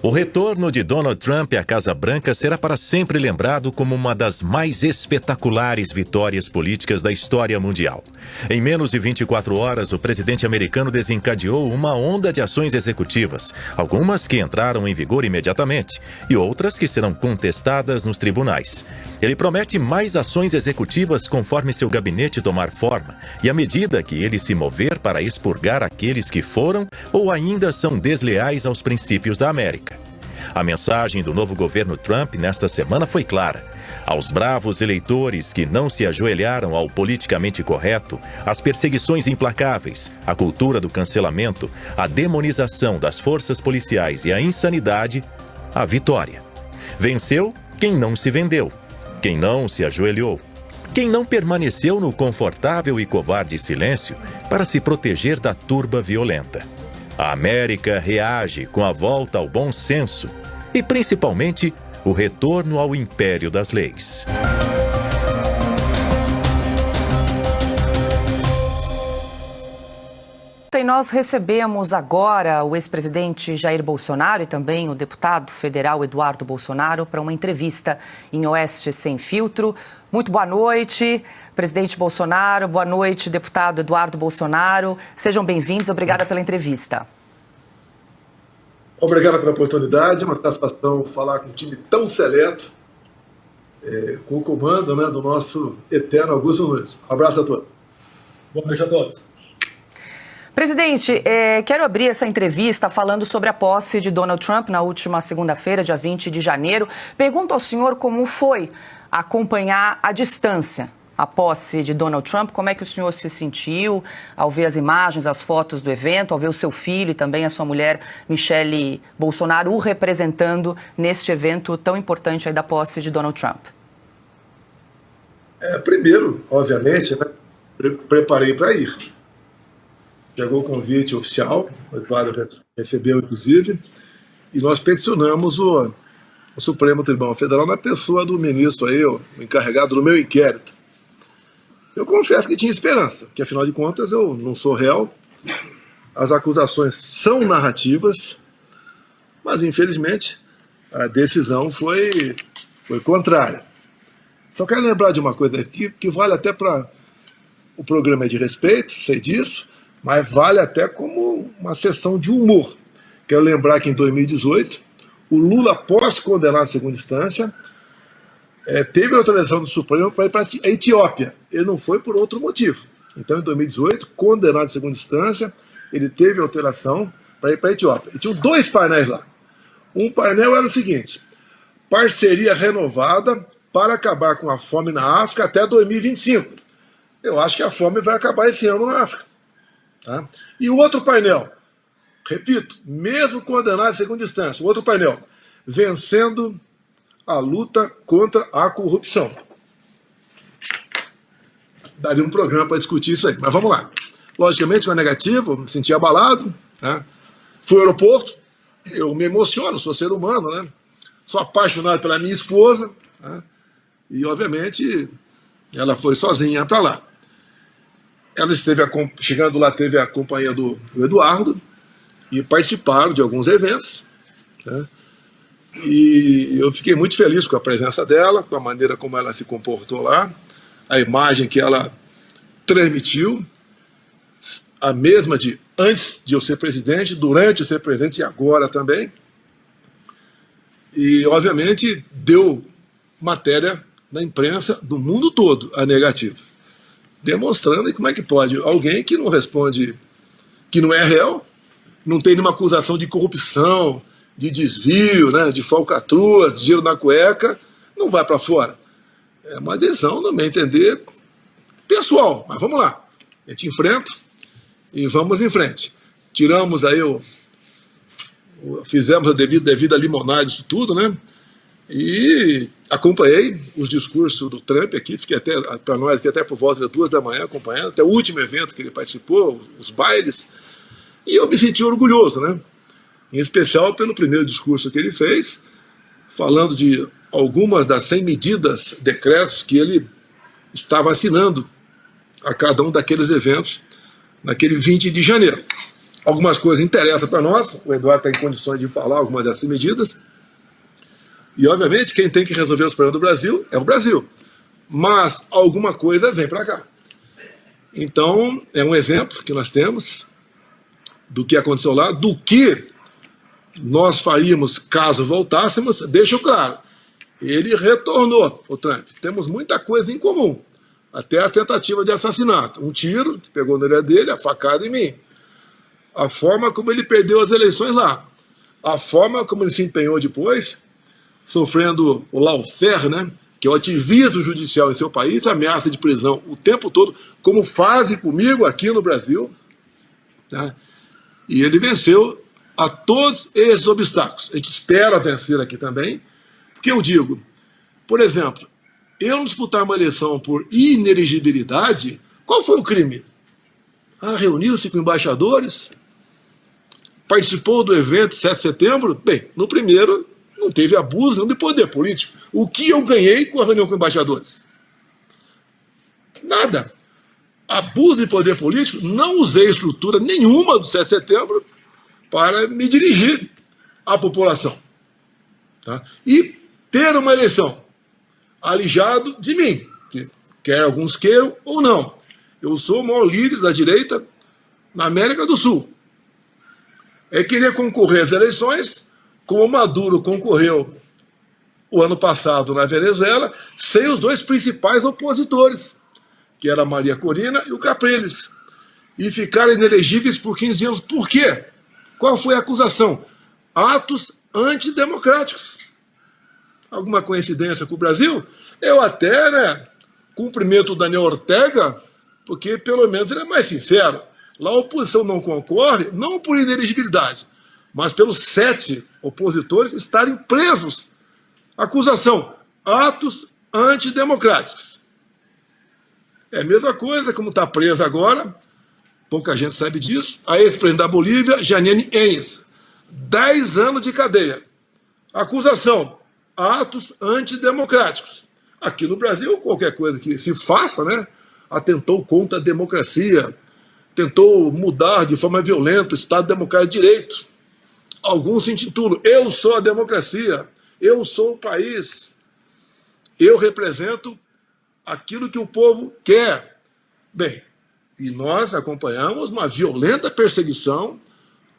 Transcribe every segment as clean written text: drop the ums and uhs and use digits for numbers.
O retorno de Donald Trump à Casa Branca será para sempre lembrado como uma das mais espetaculares vitórias políticas da história mundial. Em menos de 24 horas, o presidente americano desencadeou uma onda de ações executivas, algumas que entraram em vigor imediatamente e outras que serão contestadas nos tribunais. Ele promete mais ações executivas conforme seu gabinete tomar forma e à medida que ele se mover para expurgar aqueles que foram ou ainda são desleais aos princípios da América. A mensagem do novo governo Trump nesta semana foi clara. Aos bravos eleitores que não se ajoelharam ao politicamente correto, às perseguições implacáveis, à cultura do cancelamento, à demonização das forças policiais e à insanidade, a vitória. Venceu quem não se vendeu, quem não se ajoelhou, quem não permaneceu no confortável e covarde silêncio para se proteger da turba violenta. A América reage com a volta ao bom senso e, principalmente, o retorno ao império das leis. E nós recebemos agora o ex-presidente Jair Bolsonaro e também o deputado federal Eduardo Bolsonaro para uma entrevista em Oeste Sem Filtro. Muito boa noite, presidente Bolsonaro. Boa noite, deputado Eduardo Bolsonaro. Sejam bem-vindos. Obrigada pela entrevista. Obrigado pela oportunidade. É uma satisfação falar com um time tão seleto, com o comando, né, do nosso eterno Augusto Nunes. Um abraço a todos. Boa noite a todos. Presidente, quero abrir essa entrevista falando sobre a posse de Donald Trump na última segunda-feira, dia 20 de janeiro. Pergunto ao senhor como foi acompanhar à distância a posse de Donald Trump, como é que o senhor se sentiu ao ver as imagens, as fotos do evento, ao ver o seu filho e também a sua mulher, Michelle Bolsonaro, o representando neste evento tão importante aí da posse de Donald Trump? Primeiro, obviamente, né, preparei para ir. Chegou o convite oficial, o Eduardo recebeu, inclusive, e nós peticionamos o Supremo Tribunal Federal na pessoa do ministro aí, o encarregado do meu inquérito. Eu confesso que tinha esperança, porque afinal de contas eu não sou réu, as acusações são narrativas, mas infelizmente a decisão foi contrária. Só quero lembrar de uma coisa aqui, que vale até para o programa de respeito, sei disso, mas vale até como uma sessão de humor. Quero lembrar que em 2018, o Lula, após condenado em segunda instância, teve a autorização do Supremo para ir para a Etiópia. Ele não foi por outro motivo. Então, em 2018, condenado em segunda instância, ele teve a autorização para ir para a Etiópia. E tinham dois painéis lá. Um painel era o seguinte: parceria renovada para acabar com a fome na África até 2025. Eu acho que a fome vai acabar esse ano na África. Tá? E o outro painel, repito, mesmo condenado em segunda instância, o outro painel, vencendo a luta contra a corrupção. Daria um programa para discutir isso aí, mas vamos lá. Logicamente foi negativo, me senti abalado, né? Fui ao aeroporto, eu me emociono, sou ser humano, né? Sou apaixonado pela minha esposa, né? E obviamente ela foi sozinha para lá. Ela esteve, chegando lá, teve a companhia do Eduardo e participaram de alguns eventos, né? E eu fiquei muito feliz com a presença dela, com a maneira como ela se comportou lá, a imagem que ela transmitiu, a mesma de antes de eu ser presidente, durante eu ser presidente e agora também. E, obviamente, deu matéria na imprensa do mundo todo a negativo, demonstrando como é que pode alguém que não responde, que não é réu, não tem nenhuma acusação de corrupção, de desvio, né, de falcatruas, de dinheiro na cueca, não vai para fora. É uma adesão, no meu entender, pessoal. Mas vamos lá. A gente enfrenta e vamos em frente. Tiramos aí fizemos a devida limonada disso tudo, né? E acompanhei os discursos do Trump aqui, fiquei até, para nós, fiquei até por volta das 2 da manhã acompanhando, até o último evento que ele participou, os bailes, e eu me senti orgulhoso, né? Em especial pelo primeiro discurso que ele fez, falando de algumas das 100 medidas, decretos que ele estava assinando a cada um daqueles eventos naquele 20 de janeiro. Algumas coisas interessam para nós, o Eduardo está em condições de falar algumas dessas medidas, e obviamente quem tem que resolver os problemas do Brasil é o Brasil, mas alguma coisa vem para cá. Então, é um exemplo que nós temos do que aconteceu lá, do que nós faríamos caso voltássemos. Deixo claro, ele retornou, o Trump. Temos muita coisa em comum, até a tentativa de assassinato. Um tiro que pegou na orelha dele, a facada em mim. A forma como ele perdeu as eleições lá. A forma como ele se empenhou depois, sofrendo o lawfare, né, que é o ativismo judicial em seu país, ameaça de prisão o tempo todo, como fazem comigo aqui no Brasil. Tá? E ele venceu a todos esses obstáculos. A gente espera vencer aqui também, porque eu digo, por exemplo, eu disputar uma eleição por inelegibilidade, qual foi o crime? Reuniu-se com embaixadores, participou do evento 7 de setembro, bem, no primeiro não teve abuso de poder político. O que eu ganhei com a reunião com embaixadores? Nada. Abuso de poder político, não usei estrutura nenhuma do 7 de setembro para me dirigir à população. Tá? E ter uma eleição alijado de mim, que quer alguns queiram ou não. Eu sou o maior líder da direita na América do Sul. É querer concorrer às eleições como Maduro concorreu o ano passado na Venezuela, sem os dois principais opositores, que era a Maria Corina e o Capriles, e ficaram inelegíveis por 15 anos. Por quê? Qual foi a acusação? Atos antidemocráticos. Alguma coincidência com o Brasil? Eu até, cumprimento o Daniel Ortega, porque pelo menos ele é mais sincero. Lá a oposição não concorre, não por inelegibilidade, mas pelos 7 opositores estarem presos. Acusação, atos antidemocráticos. É a mesma coisa como está presa agora, pouca gente sabe disso, a ex-presidente da Bolívia, Janine Áñez, 10 anos de cadeia. Acusação, atos antidemocráticos. Aqui no Brasil, qualquer coisa que se faça, atentou contra a democracia, tentou mudar de forma violenta o Estado Democrático de Direito. Alguns se intitulam, eu sou a democracia, eu sou o país, eu represento aquilo que o povo quer. Bem, e nós acompanhamos uma violenta perseguição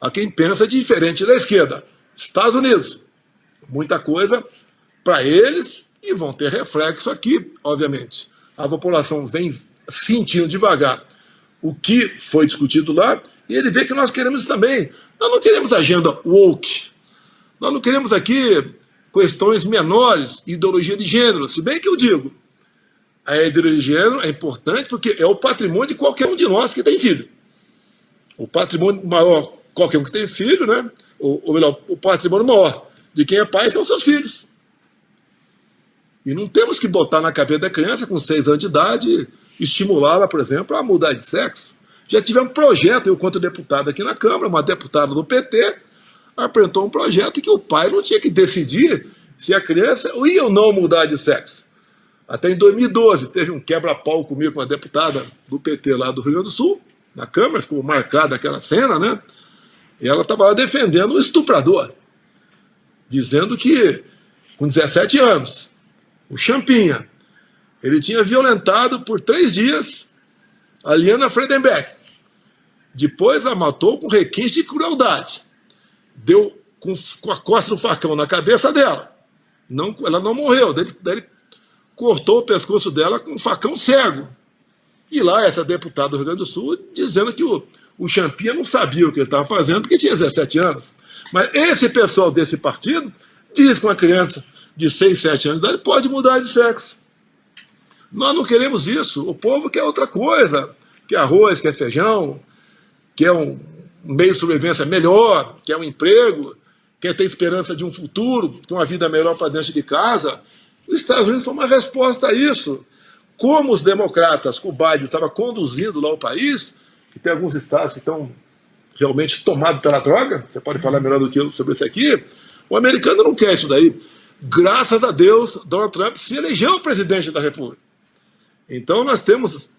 a quem pensa diferente da esquerda. Estados Unidos, muita coisa para eles e vão ter reflexo aqui, obviamente. A população vem sentindo devagar o que foi discutido lá e ele vê que nós queremos também. Nós não queremos agenda woke, nós não queremos aqui questões menores, ideologia de gênero, se bem que eu digo, a ideologia de gênero é importante porque é o patrimônio de qualquer um de nós que tem filho. O patrimônio maior, qualquer um que tem filho, ou melhor, o patrimônio maior de quem é pai são seus filhos. E não temos que botar na cabeça da criança com 6 anos de idade, estimulá-la, por exemplo, a mudar de sexo. Já tivemos um projeto, eu quanto deputado aqui na Câmara, uma deputada do PT, apresentou um projeto que o pai não tinha que decidir se a criança ia ou não mudar de sexo. Até em 2012, teve um quebra-pau comigo com uma deputada do PT lá do Rio Grande do Sul, na Câmara, ficou marcada aquela cena, e ela estava lá defendendo o estuprador, dizendo que, com 17 anos, o Champinha, ele tinha violentado por 3 dias a Liana Friedenbeck. Depois a matou com requinte de crueldade. Deu com a costa do facão na cabeça dela. Ela não morreu. Daí ele cortou o pescoço dela com um facão cego. E lá essa deputada do Rio Grande do Sul dizendo que o Champinha não sabia o que ele estava fazendo porque tinha 17 anos. Mas esse pessoal desse partido diz que uma criança de 6, 7 anos de idade pode mudar de sexo. Nós não queremos isso. O povo quer outra coisa. Quer arroz, quer feijão, quer um meio de sobrevivência melhor, quer um emprego, quer ter esperança de um futuro, de uma vida melhor para dentro de casa. Os Estados Unidos foi uma resposta a isso. Como os democratas, com o Biden, estava conduzindo lá o país, que tem alguns estados que estão realmente tomados pela droga, você pode falar melhor do que eu sobre isso aqui, o americano não quer isso daí. Graças a Deus, Donald Trump se elegeu presidente da República. Então nós temos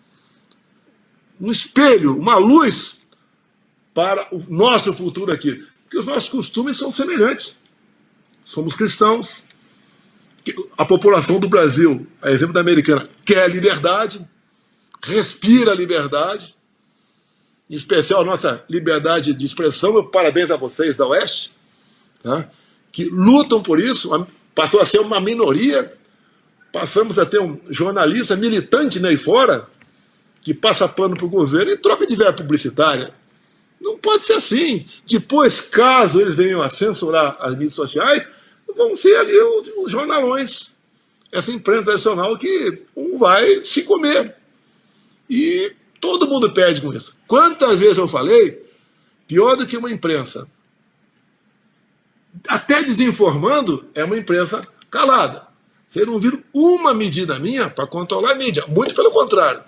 um espelho, uma luz para o nosso futuro aqui. Porque os nossos costumes são semelhantes. Somos cristãos. A população do Brasil, a exemplo da americana, quer liberdade, respira liberdade, em especial a nossa liberdade de expressão. Parabéns a vocês da Oeste, tá? Que lutam por isso. Passou a ser uma minoria. Passamos a ter um jornalista militante aí fora que passa pano para o governo em troca de verba publicitária. Não pode ser assim. Depois, caso eles venham a censurar as mídias sociais, vão ser ali os jornalões. Essa imprensa tradicional que vai se comer. E todo mundo perde com isso. Quantas vezes eu falei, pior do que uma imprensa, até desinformando, é uma imprensa calada. Vocês não viram uma medida minha para controlar a mídia. Muito pelo contrário.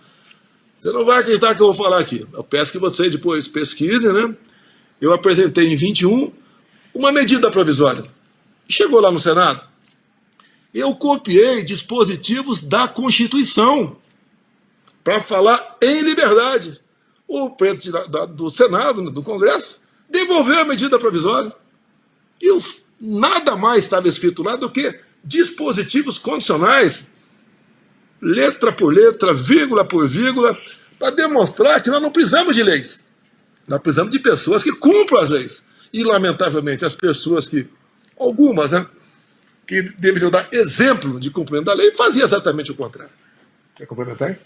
Você não vai acreditar que eu vou falar aqui. Eu peço que vocês depois pesquisem, né? Eu apresentei em 21 uma medida provisória. Chegou lá no Senado. Eu copiei dispositivos da Constituição para falar em liberdade. O presidente do Senado, do Congresso, devolveu a medida provisória. E nada mais estava escrito lá do que dispositivos condicionais, letra por letra, vírgula por vírgula, para demonstrar que nós não precisamos de leis. Nós precisamos de pessoas que cumpram as leis. E, lamentavelmente, as pessoas que, algumas, né, que deveriam dar exemplo de cumprimento da lei, faziam exatamente o contrário. Quer complementar?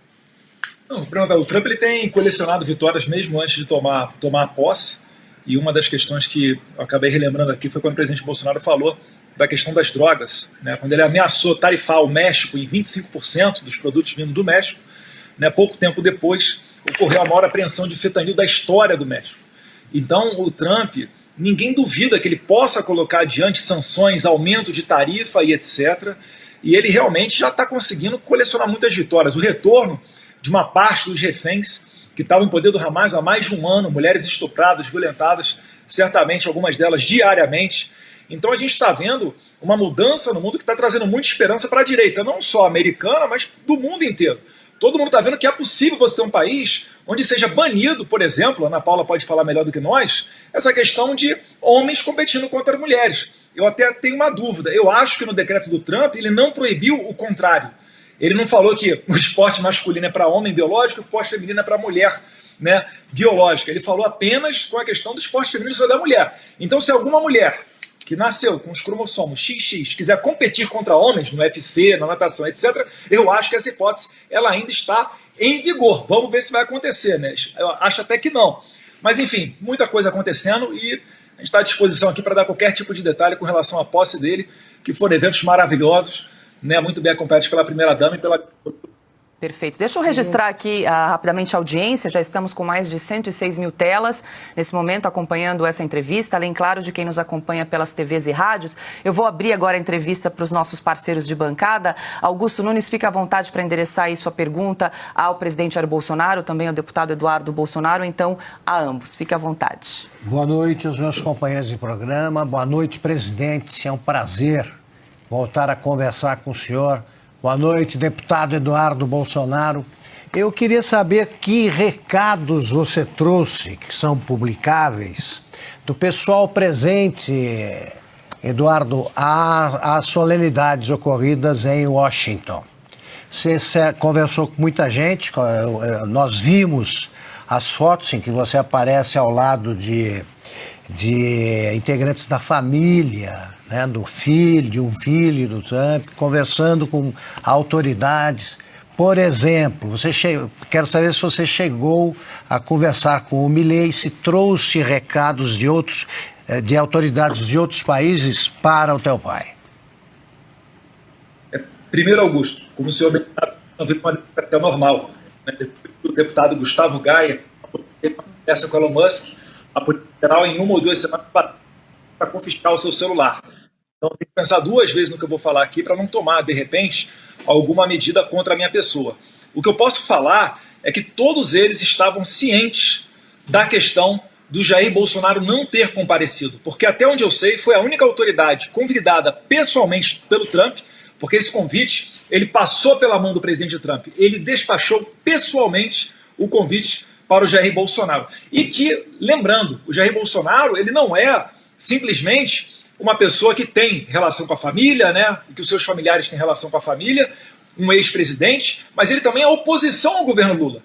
Não, o Trump ele tem colecionado vitórias mesmo antes de tomar a posse, e uma das questões que eu acabei relembrando aqui foi quando o presidente Bolsonaro falou da questão das drogas, né? Quando ele ameaçou tarifar o México em 25% dos produtos vindo do México, né? Pouco tempo depois ocorreu a maior apreensão de fentanil da história do México. Então o Trump, ninguém duvida que ele possa colocar adiante sanções, aumento de tarifa e etc. E ele realmente já está conseguindo colecionar muitas vitórias. O retorno de uma parte dos reféns que estavam em poder do Hamas há mais de um ano, mulheres estupradas, violentadas, certamente algumas delas diariamente. Então a gente está vendo uma mudança no mundo que está trazendo muita esperança para a direita, não só americana, mas do mundo inteiro. Todo mundo está vendo que é possível você ter um país onde seja banido, por exemplo, a Ana Paula pode falar melhor do que nós, essa questão de homens competindo contra mulheres. Eu até tenho uma dúvida. Eu acho que no decreto do Trump ele não proibiu o contrário. Ele não falou que o esporte masculino é para homem biológico e o esporte feminino é para mulher, né, biológica. Ele falou apenas com a questão do esporte feminino só da mulher. Então, se alguma mulher que nasceu com os cromossomos XX quiser competir contra homens no UFC, na natação, etc., eu acho que essa hipótese ela ainda está em vigor. Vamos ver se vai acontecer, né? Eu acho até que não. Mas, enfim, muita coisa acontecendo e a gente está à disposição aqui para dar qualquer tipo de detalhe com relação à posse dele, que foram eventos maravilhosos, né, muito bem acompanhados pela primeira-dama e pela... Perfeito. Deixa eu registrar aqui rapidamente a audiência. Já estamos com mais de 106 mil telas nesse momento acompanhando essa entrevista, além, claro, de quem nos acompanha pelas TVs e rádios. Eu vou abrir agora a entrevista para os nossos parceiros de bancada. Augusto Nunes, fica à vontade para endereçar aí sua pergunta ao presidente Jair Bolsonaro, também ao deputado Eduardo Bolsonaro, então a ambos. Fique à vontade. Boa noite aos meus companheiros de programa. Boa noite, presidente. É um prazer voltar a conversar com o senhor. Boa noite, deputado Eduardo Bolsonaro. Eu queria saber que recados você trouxe, que são publicáveis, do pessoal presente, Eduardo, às solenidades ocorridas em Washington. Você conversou com muita gente, nós vimos as fotos em que você aparece ao lado de integrantes da família, né, de um filho do Trump, conversando com autoridades. Por exemplo, quero saber se você chegou a conversar com o Milei, se trouxe recados de autoridades de outros países para o teu pai. Primeiro, Augusto, como o senhor bem sabe, não veio uma democracia normal. Né? Depois do deputado Gustavo Gaia, teve uma conversa com Elon Musk, a Polícia Federal, em 1 ou 2 semanas, para confiscar o seu celular. Então, tem que pensar 2 vezes no que eu vou falar aqui para não tomar, de repente, alguma medida contra a minha pessoa. O que eu posso falar é que todos eles estavam cientes da questão do Jair Bolsonaro não ter comparecido, porque até onde eu sei foi a única autoridade convidada pessoalmente pelo Trump, porque esse convite ele passou pela mão do presidente Trump, ele despachou pessoalmente o convite para o Jair Bolsonaro. E que, lembrando, o Jair Bolsonaro ele não é simplesmente uma pessoa que tem relação com a família, né, que os seus familiares têm relação com a família, um ex-presidente, mas ele também é oposição ao governo Lula.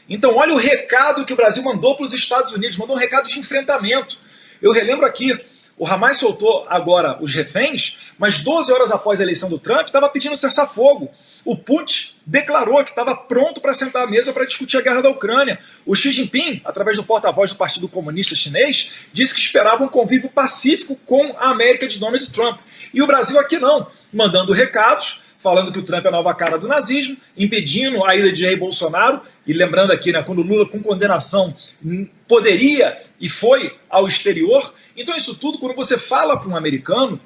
Então olha o recado que o Brasil mandou para os Estados Unidos, mandou um recado de enfrentamento. Eu relembro aqui, o Hamas soltou agora os reféns, mas 12 horas após a eleição do Trump estava pedindo cessar-fogo. O Putin declarou que estava pronto para sentar à mesa para discutir a guerra da Ucrânia. O Xi Jinping, através do porta-voz do Partido Comunista Chinês, disse que esperava um convívio pacífico com a América de Donald Trump. E o Brasil aqui não, mandando recados, falando que o Trump é a nova cara do nazismo, impedindo a ida de Jair Bolsonaro, e lembrando aqui, né, quando o Lula, com condenação, poderia e foi ao exterior. Então isso tudo, quando você fala para um americano,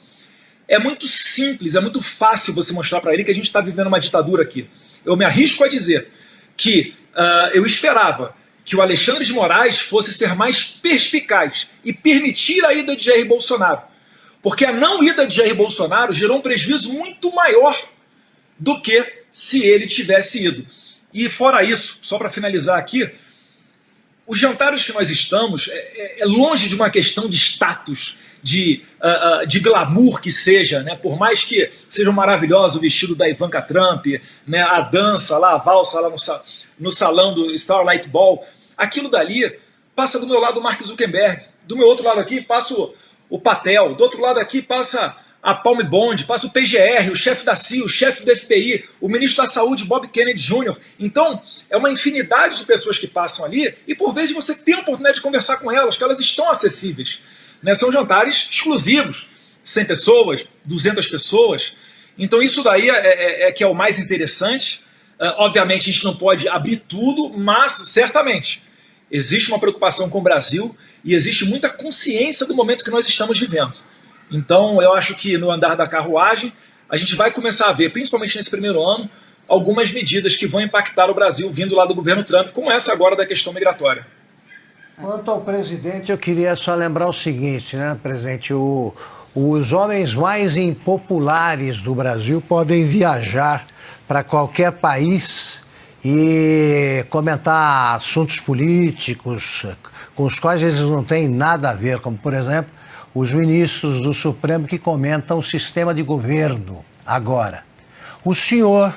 é muito simples, é muito fácil você mostrar para ele que a gente está vivendo uma ditadura aqui. Eu me arrisco a dizer que eu esperava que o Alexandre de Moraes fosse ser mais perspicaz e permitir a ida de Jair Bolsonaro. Porque a não ida de Jair Bolsonaro gerou um prejuízo muito maior do que se ele tivesse ido. E fora isso, só para finalizar aqui, os jantares que nós estamos é longe de uma questão de status, de glamour que seja, né? Por mais que seja maravilhoso o vestido da Ivanka Trump, né? A dança lá, a valsa lá no salão do Starlight Ball, aquilo dali passa do meu lado o Mark Zuckerberg, do meu outro lado aqui passa o Patel, do outro lado aqui passa a Palme Bond, passa o PGR, o chefe da CIA, o chefe do FBI, o ministro da Saúde, Bob Kennedy Jr. Então, é uma infinidade de pessoas que passam ali e por vezes você tem a oportunidade de conversar com elas, que elas estão acessíveis. Né? São jantares exclusivos, 100 pessoas, 200 pessoas. Então isso daí é que é o mais interessante. Obviamente a gente não pode abrir tudo, mas certamente existe uma preocupação com o Brasil e existe muita consciência do momento que nós estamos vivendo. Então eu acho que no andar da carruagem a gente vai começar a ver, principalmente nesse primeiro ano, algumas medidas que vão impactar o Brasil vindo lá do governo Trump, como essa agora da questão migratória. Quanto ao presidente, eu queria só lembrar o seguinte, né, presidente? Os homens mais impopulares do Brasil podem viajar para qualquer país e comentar assuntos políticos com os quais eles não têm nada a ver, como, por exemplo, os ministros do Supremo que comentam o sistema de governo agora. O senhor,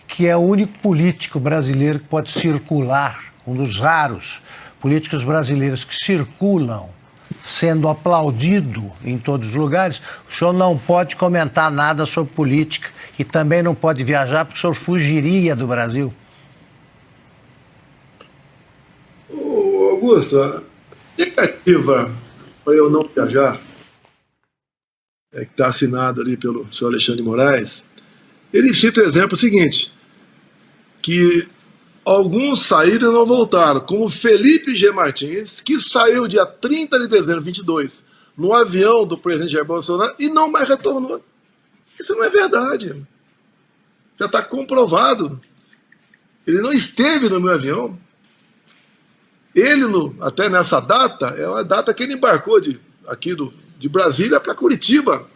que é o único político brasileiro que pode circular, um dos raros políticos brasileiros que circulam sendo aplaudido em todos os lugares, o senhor não pode comentar nada sobre política e também não pode viajar porque o senhor fugiria do Brasil. Ô, Augusto, a negativa para eu não viajar, que está assinado ali pelo senhor Alexandre de Moraes, ele cita o exemplo seguinte, que alguns saíram e não voltaram, como Felipe G. Martins, que saiu dia 30 de dezembro de 22 no avião do presidente Jair Bolsonaro e não mais retornou. Isso não é verdade. Já está comprovado. Ele não esteve no meu avião. Ele, até nessa data, é uma data que ele embarcou aqui de Brasília para Curitiba.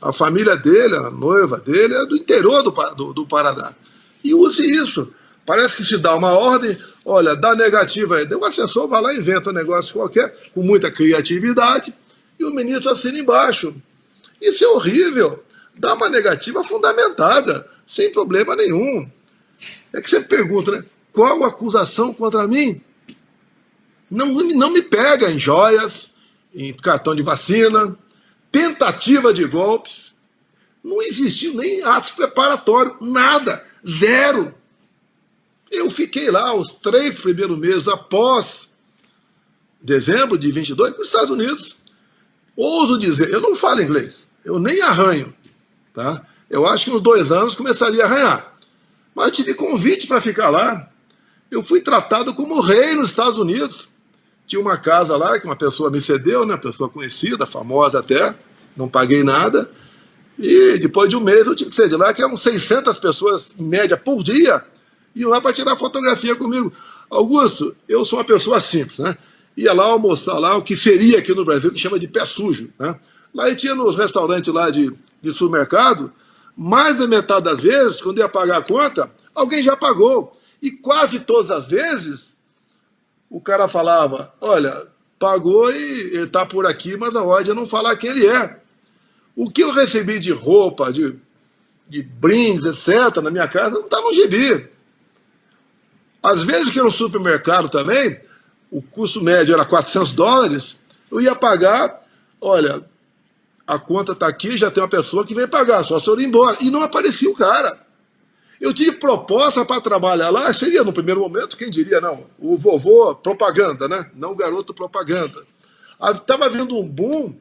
A família dele, a noiva dele, é do interior do Paraná. E use isso. Parece que se dá uma ordem, olha, dá negativa aí. O assessor vai lá e inventa um negócio qualquer, com muita criatividade, e o ministro assina embaixo. Isso é horrível. Dá uma negativa fundamentada, sem problema nenhum. É que você pergunta, né? Qual a acusação contra mim? Não me pega em joias, em cartão de vacina, tentativa de golpes. Não existiu nem atos preparatórios, nada, zero. Eu fiquei lá os 3 primeiros meses após dezembro de 22 nos Estados Unidos. Ouso dizer, eu não falo inglês, eu nem arranho. Tá? Eu acho que uns 2 anos começaria a arranhar. Mas eu tive convite para ficar lá. Eu fui tratado como rei nos Estados Unidos. Tinha uma casa lá que uma pessoa me cedeu, né? Uma pessoa conhecida, famosa até, não paguei nada. E depois de um mês eu tive que sair de lá, que eram 600 pessoas em média por dia, iam lá para tirar fotografia comigo. Augusto, eu sou uma pessoa simples, né? Ia lá almoçar lá, o que seria aqui no Brasil, que chama de pé sujo, né? Lá e tinha nos restaurantes lá de supermercado, mais da metade das vezes, quando ia pagar a conta, alguém já pagou. E quase todas as vezes, o cara falava, olha, pagou e ele está por aqui, mas a ordem é não falar quem ele é. O que eu recebi de roupa, de brindes, etc., na minha casa, não está no gibi. Às vezes que no supermercado também, o custo médio era $400, eu ia pagar, olha, a conta está aqui, já tem uma pessoa que vem pagar, só se eu ir embora. E não aparecia o cara. Eu tive proposta para trabalhar lá, seria no primeiro momento, quem diria, não, o vovô propaganda, né? Não o garoto propaganda. Estava havendo um boom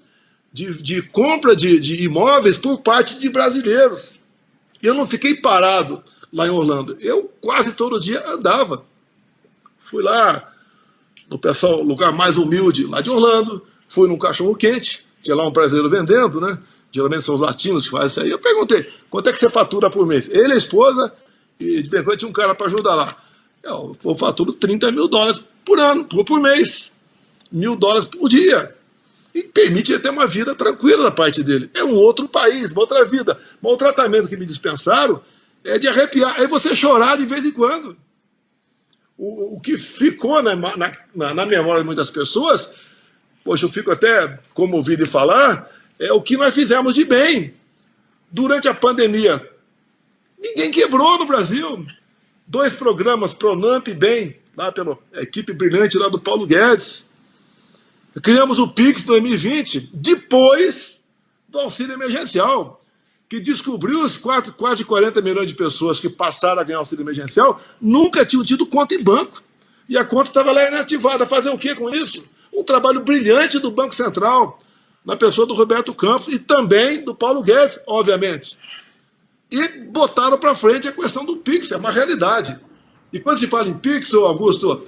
de compra de imóveis por parte de brasileiros. Eu não fiquei parado lá em Orlando. Eu quase todo dia andava. Fui lá no lugar mais humilde lá de Orlando, fui num cachorro-quente, tinha lá um brasileiro vendendo, né? Geralmente são os latinos que fazem isso aí. Eu perguntei, quanto é que você fatura por mês? Ele, a esposa, e de vez em quando tinha um cara para ajudar lá. Eu faturo $30 mil por ano, por mês. $1.000 por dia. E permite ele ter uma vida tranquila da parte dele. É um outro país, uma outra vida. Mas o tratamento que me dispensaram é de arrepiar. Aí você chorar de vez em quando. O que ficou na memória de muitas pessoas, poxa, eu fico até comovido em falar, é o que nós fizemos de bem durante a pandemia. Ninguém quebrou no Brasil. 2 programas, Pronamp e Bem, lá pela equipe brilhante lá do Paulo Guedes. Criamos o Pix em 2020, depois do auxílio emergencial, que descobriu os quase 40 milhões de pessoas que passaram a ganhar auxílio emergencial, nunca tinham tido conta em banco. E a conta estava lá inativada. Fazer o quê com isso? Um trabalho brilhante do Banco Central, na pessoa do Roberto Campos e também do Paulo Guedes, obviamente. E botaram para frente a questão do Pix, é uma realidade. E quando se fala em Pix, Augusto,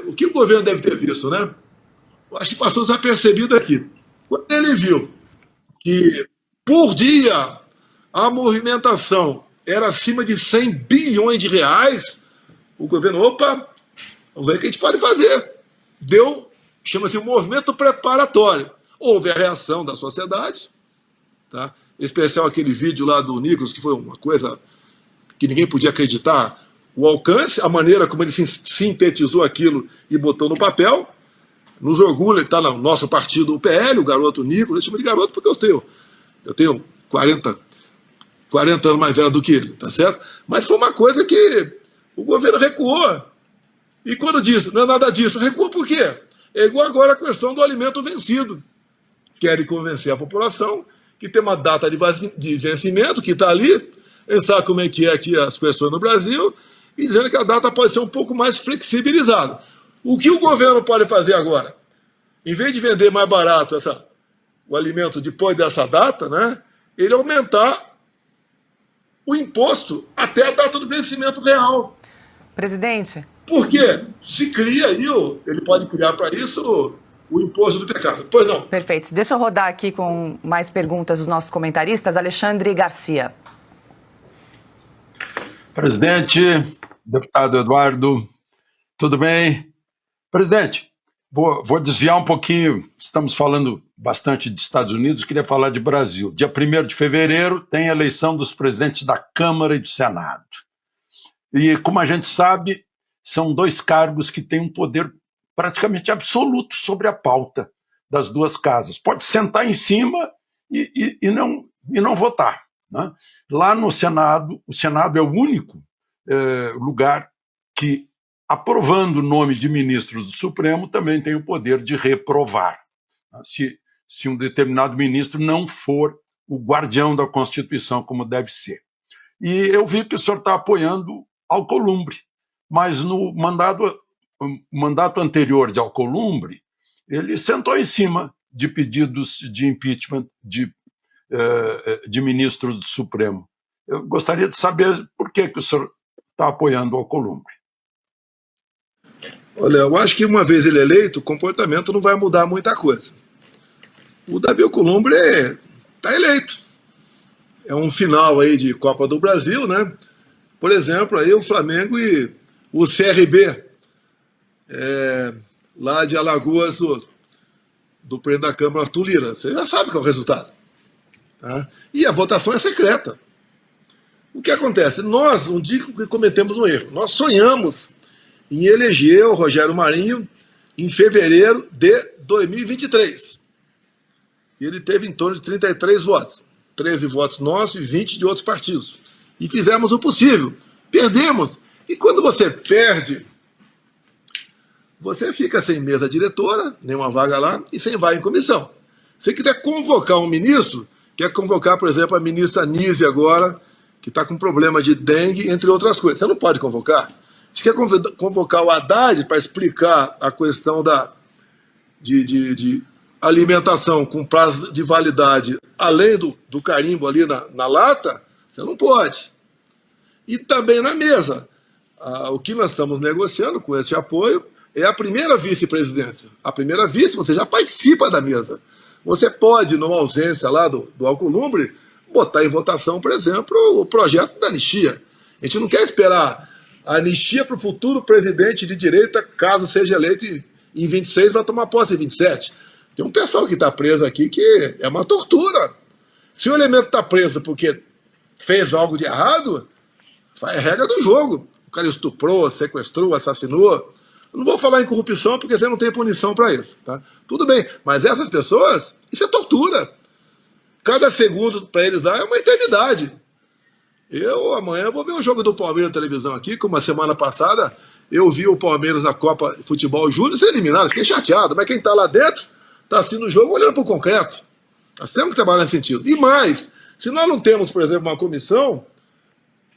o que o governo deve ter visto, né? Eu acho que passou desapercebido aqui. Quando ele viu que, por dia, a movimentação era acima de 100 bilhões de reais, o governo, opa, vamos ver o que a gente pode fazer. Chama-se um movimento preparatório. Houve a reação da sociedade, tá? Em especial aquele vídeo lá do Nicolas, que foi uma coisa que ninguém podia acreditar, o alcance, a maneira como ele sintetizou aquilo e botou no papel. Nos orgulha, ele está no nosso partido, o PL, o garoto Nicolas, eu chamo de garoto porque eu tenho 40 anos mais velho do que ele, tá certo? Mas foi uma coisa que o governo recuou. E quando disse, não é nada disso, recuou por quê? É igual agora a questão do alimento vencido. Querem convencer a população que tem uma data de vencimento que está ali, eles sabem como é que é aqui as questões no Brasil, e dizendo que a data pode ser um pouco mais flexibilizada. O que o governo pode fazer agora? Em vez de vender mais barato o alimento depois dessa data, né, ele aumentar o imposto até a data do vencimento real. Presidente. Porque se cria aí, ele pode criar para isso o imposto do pecado. Pois não. Perfeito. Deixa eu rodar aqui com mais perguntas dos nossos comentaristas. Alexandre Garcia. Presidente, deputado Eduardo, tudo bem? Presidente, vou desviar um pouquinho, estamos falando bastante de Estados Unidos, queria falar de Brasil. Dia 1º de fevereiro tem a eleição dos presidentes da Câmara e do Senado. E, como a gente sabe, são 2 cargos que têm um poder praticamente absoluto sobre a pauta das 2 casas. Pode sentar em cima e não votar, né? Lá no Senado, o Senado é o único lugar que, aprovando o nome de ministros do Supremo, também tem o poder de reprovar, né? Se um determinado ministro não for o guardião da Constituição, como deve ser. E eu vi que o senhor está apoiando Alcolumbre, mas no mandato anterior de Alcolumbre, ele sentou em cima de pedidos de impeachment de ministros do Supremo. Eu gostaria de saber por que o senhor está apoiando Alcolumbre. Olha, eu acho que uma vez ele eleito, o comportamento não vai mudar muita coisa. O Davi Alcolumbre está eleito. É um final aí de Copa do Brasil, né? Por exemplo, aí o Flamengo e o CRB, lá de Alagoas, do presidente da Câmara, Arthur Lira. Você já sabe qual é o resultado. Tá? E a votação é secreta. O que acontece? Nós, um dia cometemos um erro. Nós sonhamos em eleger o Rogério Marinho em fevereiro de 2023. E ele teve em torno de 33 votos. 13 votos nossos e 20 de outros partidos. E fizemos o possível. Perdemos. E quando você perde, você fica sem mesa diretora, nenhuma vaga lá, e sem vaga em comissão. Se quiser convocar um ministro, quer convocar, por exemplo, a ministra Nise agora, que está com problema de dengue, entre outras coisas. Você não pode convocar. Se quer convocar o Haddad para explicar a questão de alimentação com prazo de validade, além do carimbo ali na lata, você não pode. E também na mesa. O que nós estamos negociando com esse apoio é a primeira vice-presidência. A primeira vice, você já participa da mesa. Você pode, numa ausência lá do Alcolumbre, botar em votação, por exemplo, o projeto da anistia. A gente não quer esperar a anistia para o futuro presidente de direita, caso seja eleito em 26, vai tomar posse em 27. Tem um pessoal que está preso aqui que é uma tortura. Se o elemento está preso porque fez algo de errado, é regra do jogo. O cara estuprou, sequestrou, assassinou. Eu não vou falar em corrupção porque você não tem punição para isso. Tá? Tudo bem, mas essas pessoas, isso é tortura. Cada segundo para eles lá é uma eternidade. Eu amanhã vou ver o jogo do Palmeiras na televisão aqui, como a semana passada eu vi o Palmeiras na Copa de Futebol Júnior ser eliminado, fiquei chateado, mas quem está lá dentro está assistindo o jogo olhando para o concreto. Nós temos que trabalhar nesse sentido. E mais, se nós não temos, por exemplo, uma comissão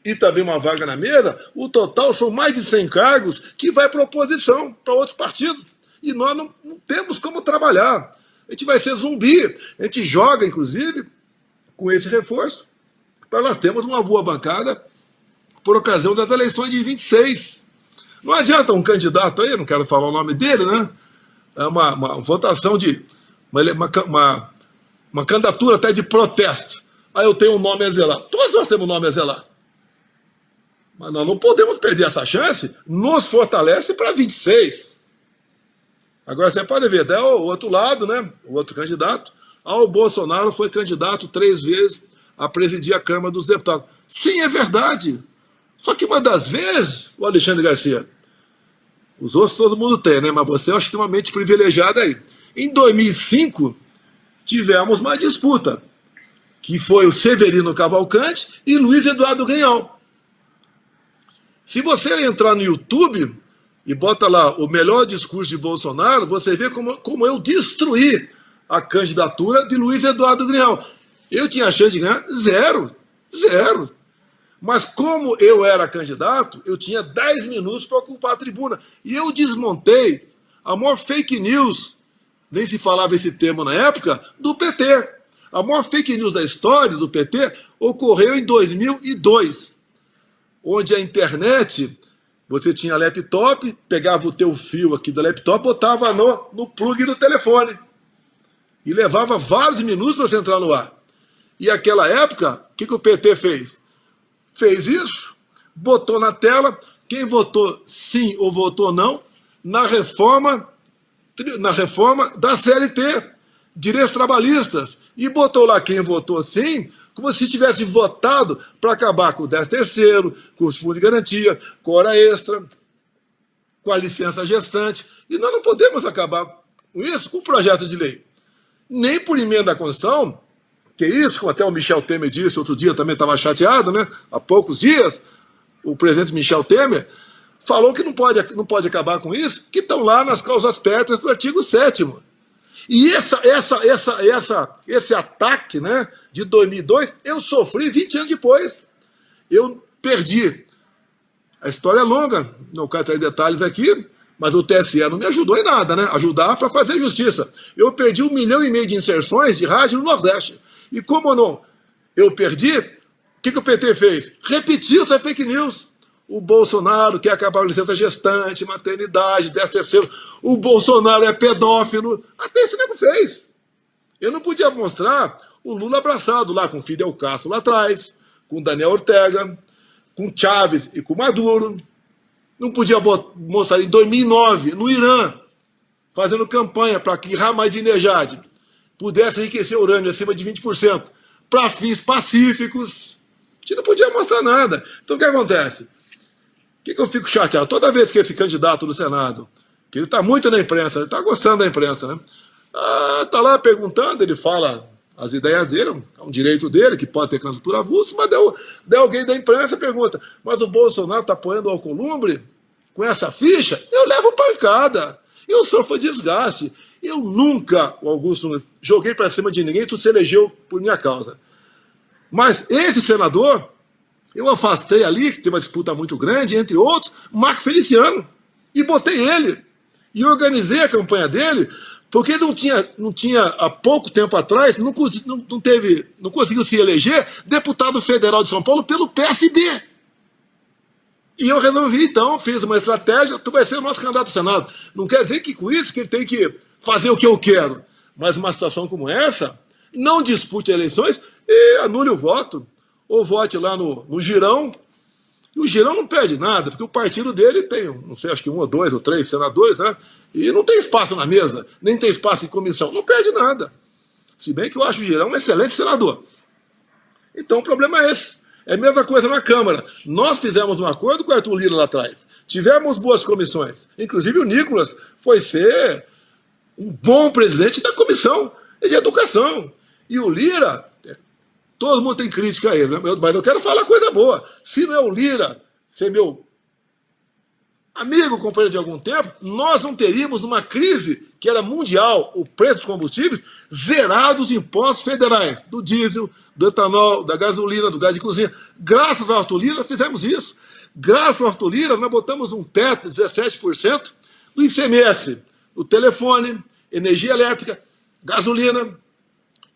e também uma vaga na mesa, o total são mais de 100 cargos que vai para oposição, para outros partidos. E nós não temos como trabalhar. A gente vai ser zumbi. A gente joga, inclusive, com esse reforço, para nós termos uma boa bancada por ocasião das eleições de 26. Não adianta um candidato aí, não quero falar o nome dele, né? É uma votação de uma candidatura até de protesto. Aí eu tenho um nome a zelar. Todos nós temos um nome a zelar. Mas nós não podemos perder essa chance. Nos fortalece para 26. Agora você pode ver, daí o outro lado, né? O outro candidato. O Bolsonaro foi candidato 3 vezes a presidir a Câmara dos Deputados. Sim, é verdade. Só que uma das vezes, o Alexandre Garcia, os outros todo mundo tem, né? Mas você é extremamente privilegiado aí. Em 2005, tivemos uma disputa, que foi o Severino Cavalcante e Luiz Eduardo Grenhal. Se você entrar no YouTube e bota lá o melhor discurso de Bolsonaro, você vê como eu destruí a candidatura de Luiz Eduardo Grenhal. Eu tinha a chance de ganhar zero. Mas como eu era candidato, eu tinha 10 minutos para ocupar a tribuna. E eu desmontei a maior fake news, nem se falava esse termo na época, do PT. A maior fake news da história do PT ocorreu em 2002, onde a internet, você tinha laptop, pegava o teu fio aqui do laptop, botava no plug do telefone. E levava vários minutos para você entrar no ar. E naquela época, o que o PT fez? Fez isso, botou na tela, quem votou sim ou votou não, na reforma da CLT, direitos trabalhistas, e botou lá quem votou sim, como se tivesse votado para acabar com o 13º, com os fundos de garantia, com a hora extra, com a licença gestante, e nós não podemos acabar com isso com o projeto de lei. Nem por emenda à Constituição, que isso, como até o Michel Temer disse, outro dia também estava chateado, né? Há poucos dias, o presidente Michel Temer falou que não pode acabar com isso, que estão lá nas causas pétreas do artigo 7º. E esse ataque, né, de 2002, eu sofri 20 anos depois. Eu perdi. A história é longa, não quero trazer detalhes aqui, mas o TSE não me ajudou em nada, né? Ajudar para fazer justiça. Eu perdi 1,5 milhão de inserções de rádio no Nordeste. E como não eu perdi, o que o PT fez? Repetiu essa fake news. O Bolsonaro quer acabar com licença gestante, maternidade, 13º. O Bolsonaro é pedófilo. Até esse nego fez. Eu não podia mostrar o Lula abraçado lá com Fidel Castro lá atrás, com Daniel Ortega, com Chávez e com Maduro. Não podia mostrar em 2009, no Irã, fazendo campanha para que Ahmadinejad pudesse enriquecer urânio acima de 20% para fins pacíficos. A gente não podia mostrar nada. Então o que acontece? que eu fico chateado? Toda vez que esse candidato do Senado, que ele está muito na imprensa, ele está gostando da imprensa, né? Está lá perguntando, ele fala as ideias dele, é um direito dele, que pode ter candidatura avulsa, mas daí alguém da imprensa pergunta, mas o Bolsonaro está apoiando o Alcolumbre com essa ficha? Eu levo pancada, eu sofro desgaste. Eu nunca, Augusto, joguei para cima de ninguém, tu se elegeu por minha causa. Mas esse senador, eu afastei ali, que tem uma disputa muito grande, entre outros, Marco Feliciano, e botei ele. E organizei a campanha dele, porque não tinha há pouco tempo atrás, não conseguiu se eleger deputado federal de São Paulo pelo PSB. E eu resolvi, então, fiz uma estratégia, tu vai ser o nosso candidato ao Senado. Não quer dizer que com isso que ele tem que fazer o que eu quero. Mas uma situação como essa, não dispute eleições e anule o voto. Ou vote lá no Girão. E o Girão não perde nada, porque o partido dele tem, não sei, acho que 1 ou 2 ou 3 senadores, né? E não tem espaço na mesa, nem tem espaço em comissão. Não perde nada. Se bem que eu acho o Girão um excelente senador. Então o problema é esse. É a mesma coisa na Câmara. Nós fizemos um acordo com o Arthur Lira lá atrás. Tivemos boas comissões. Inclusive o Nicolas foi ser um bom presidente da comissão de educação. E o Lira, todo mundo tem crítica a ele, né? Mas eu quero falar coisa boa. Se não é o Lira ser meu amigo, companheiro de algum tempo, nós não teríamos uma crise que era mundial, o preço dos combustíveis, zerados os impostos federais, do diesel, do etanol, da gasolina, do gás de cozinha. Graças ao Arthur Lira, fizemos isso. Graças ao Arthur Lira, nós botamos um teto de 17% do ICMS, do telefone, energia elétrica, gasolina.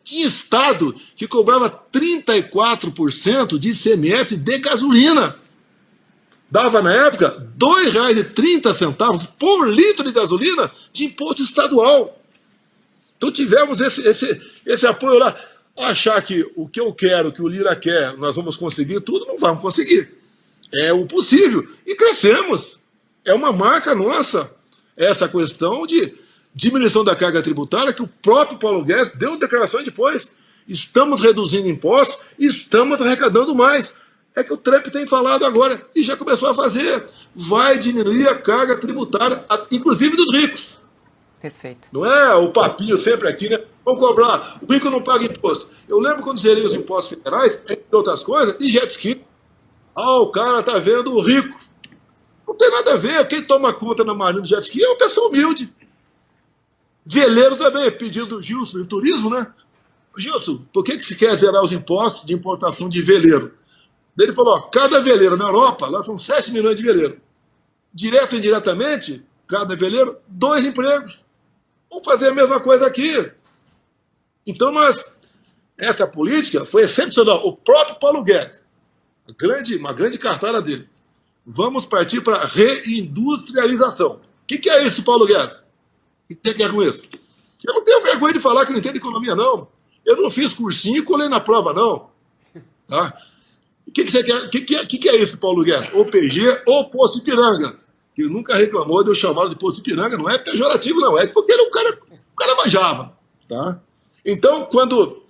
Tinha estado que cobrava 34% de ICMS de gasolina. Dava, na época, R$ 2,30 por litro de gasolina de imposto estadual. Então tivemos esse apoio lá. Achar que o que eu quero, que o Lira quer, nós vamos conseguir tudo, não vamos conseguir. É o possível. E crescemos. É uma marca nossa essa questão de diminuição da carga tributária, que o próprio Paulo Guedes deu declaração depois. Estamos reduzindo impostos, estamos arrecadando mais. É que o Trump tem falado agora, e já começou a fazer. Vai diminuir a carga tributária, inclusive dos ricos. Perfeito. Não é o papinho sempre aqui, né? Vamos cobrar, o rico não paga imposto. Eu lembro quando zerei os impostos federais, entre outras coisas, de jet ski. O cara tá vendo o rico. Não tem nada a ver. Quem toma conta na marinha do jet ski é uma pessoa humilde. Veleiro também, pedido do Gilson de turismo, né? Gilson, por que se quer zerar os impostos de importação de veleiro? Ele falou, cada veleiro na Europa, lá são 7 milhões de veleiros. Direto e indiretamente, cada veleiro, 2 empregos. Vamos fazer a mesma coisa aqui. Então, essa política foi excepcional. O próprio Paulo Guedes, uma grande cartada dele. Vamos partir para a reindustrialização. O que é isso, Paulo Guedes? O que tem a ver com isso? Eu não tenho vergonha de falar que não entendo economia, não. Eu não fiz cursinho e colei na prova, não. Tá? O que você quer? O que é isso, Paulo Guedes? Ou PG ou Poço Ipiranga. Que ele nunca reclamou de eu chamá-lo de Poço Ipiranga. Não é pejorativo, não. É porque ele é o cara manjava. Tá? Então, quando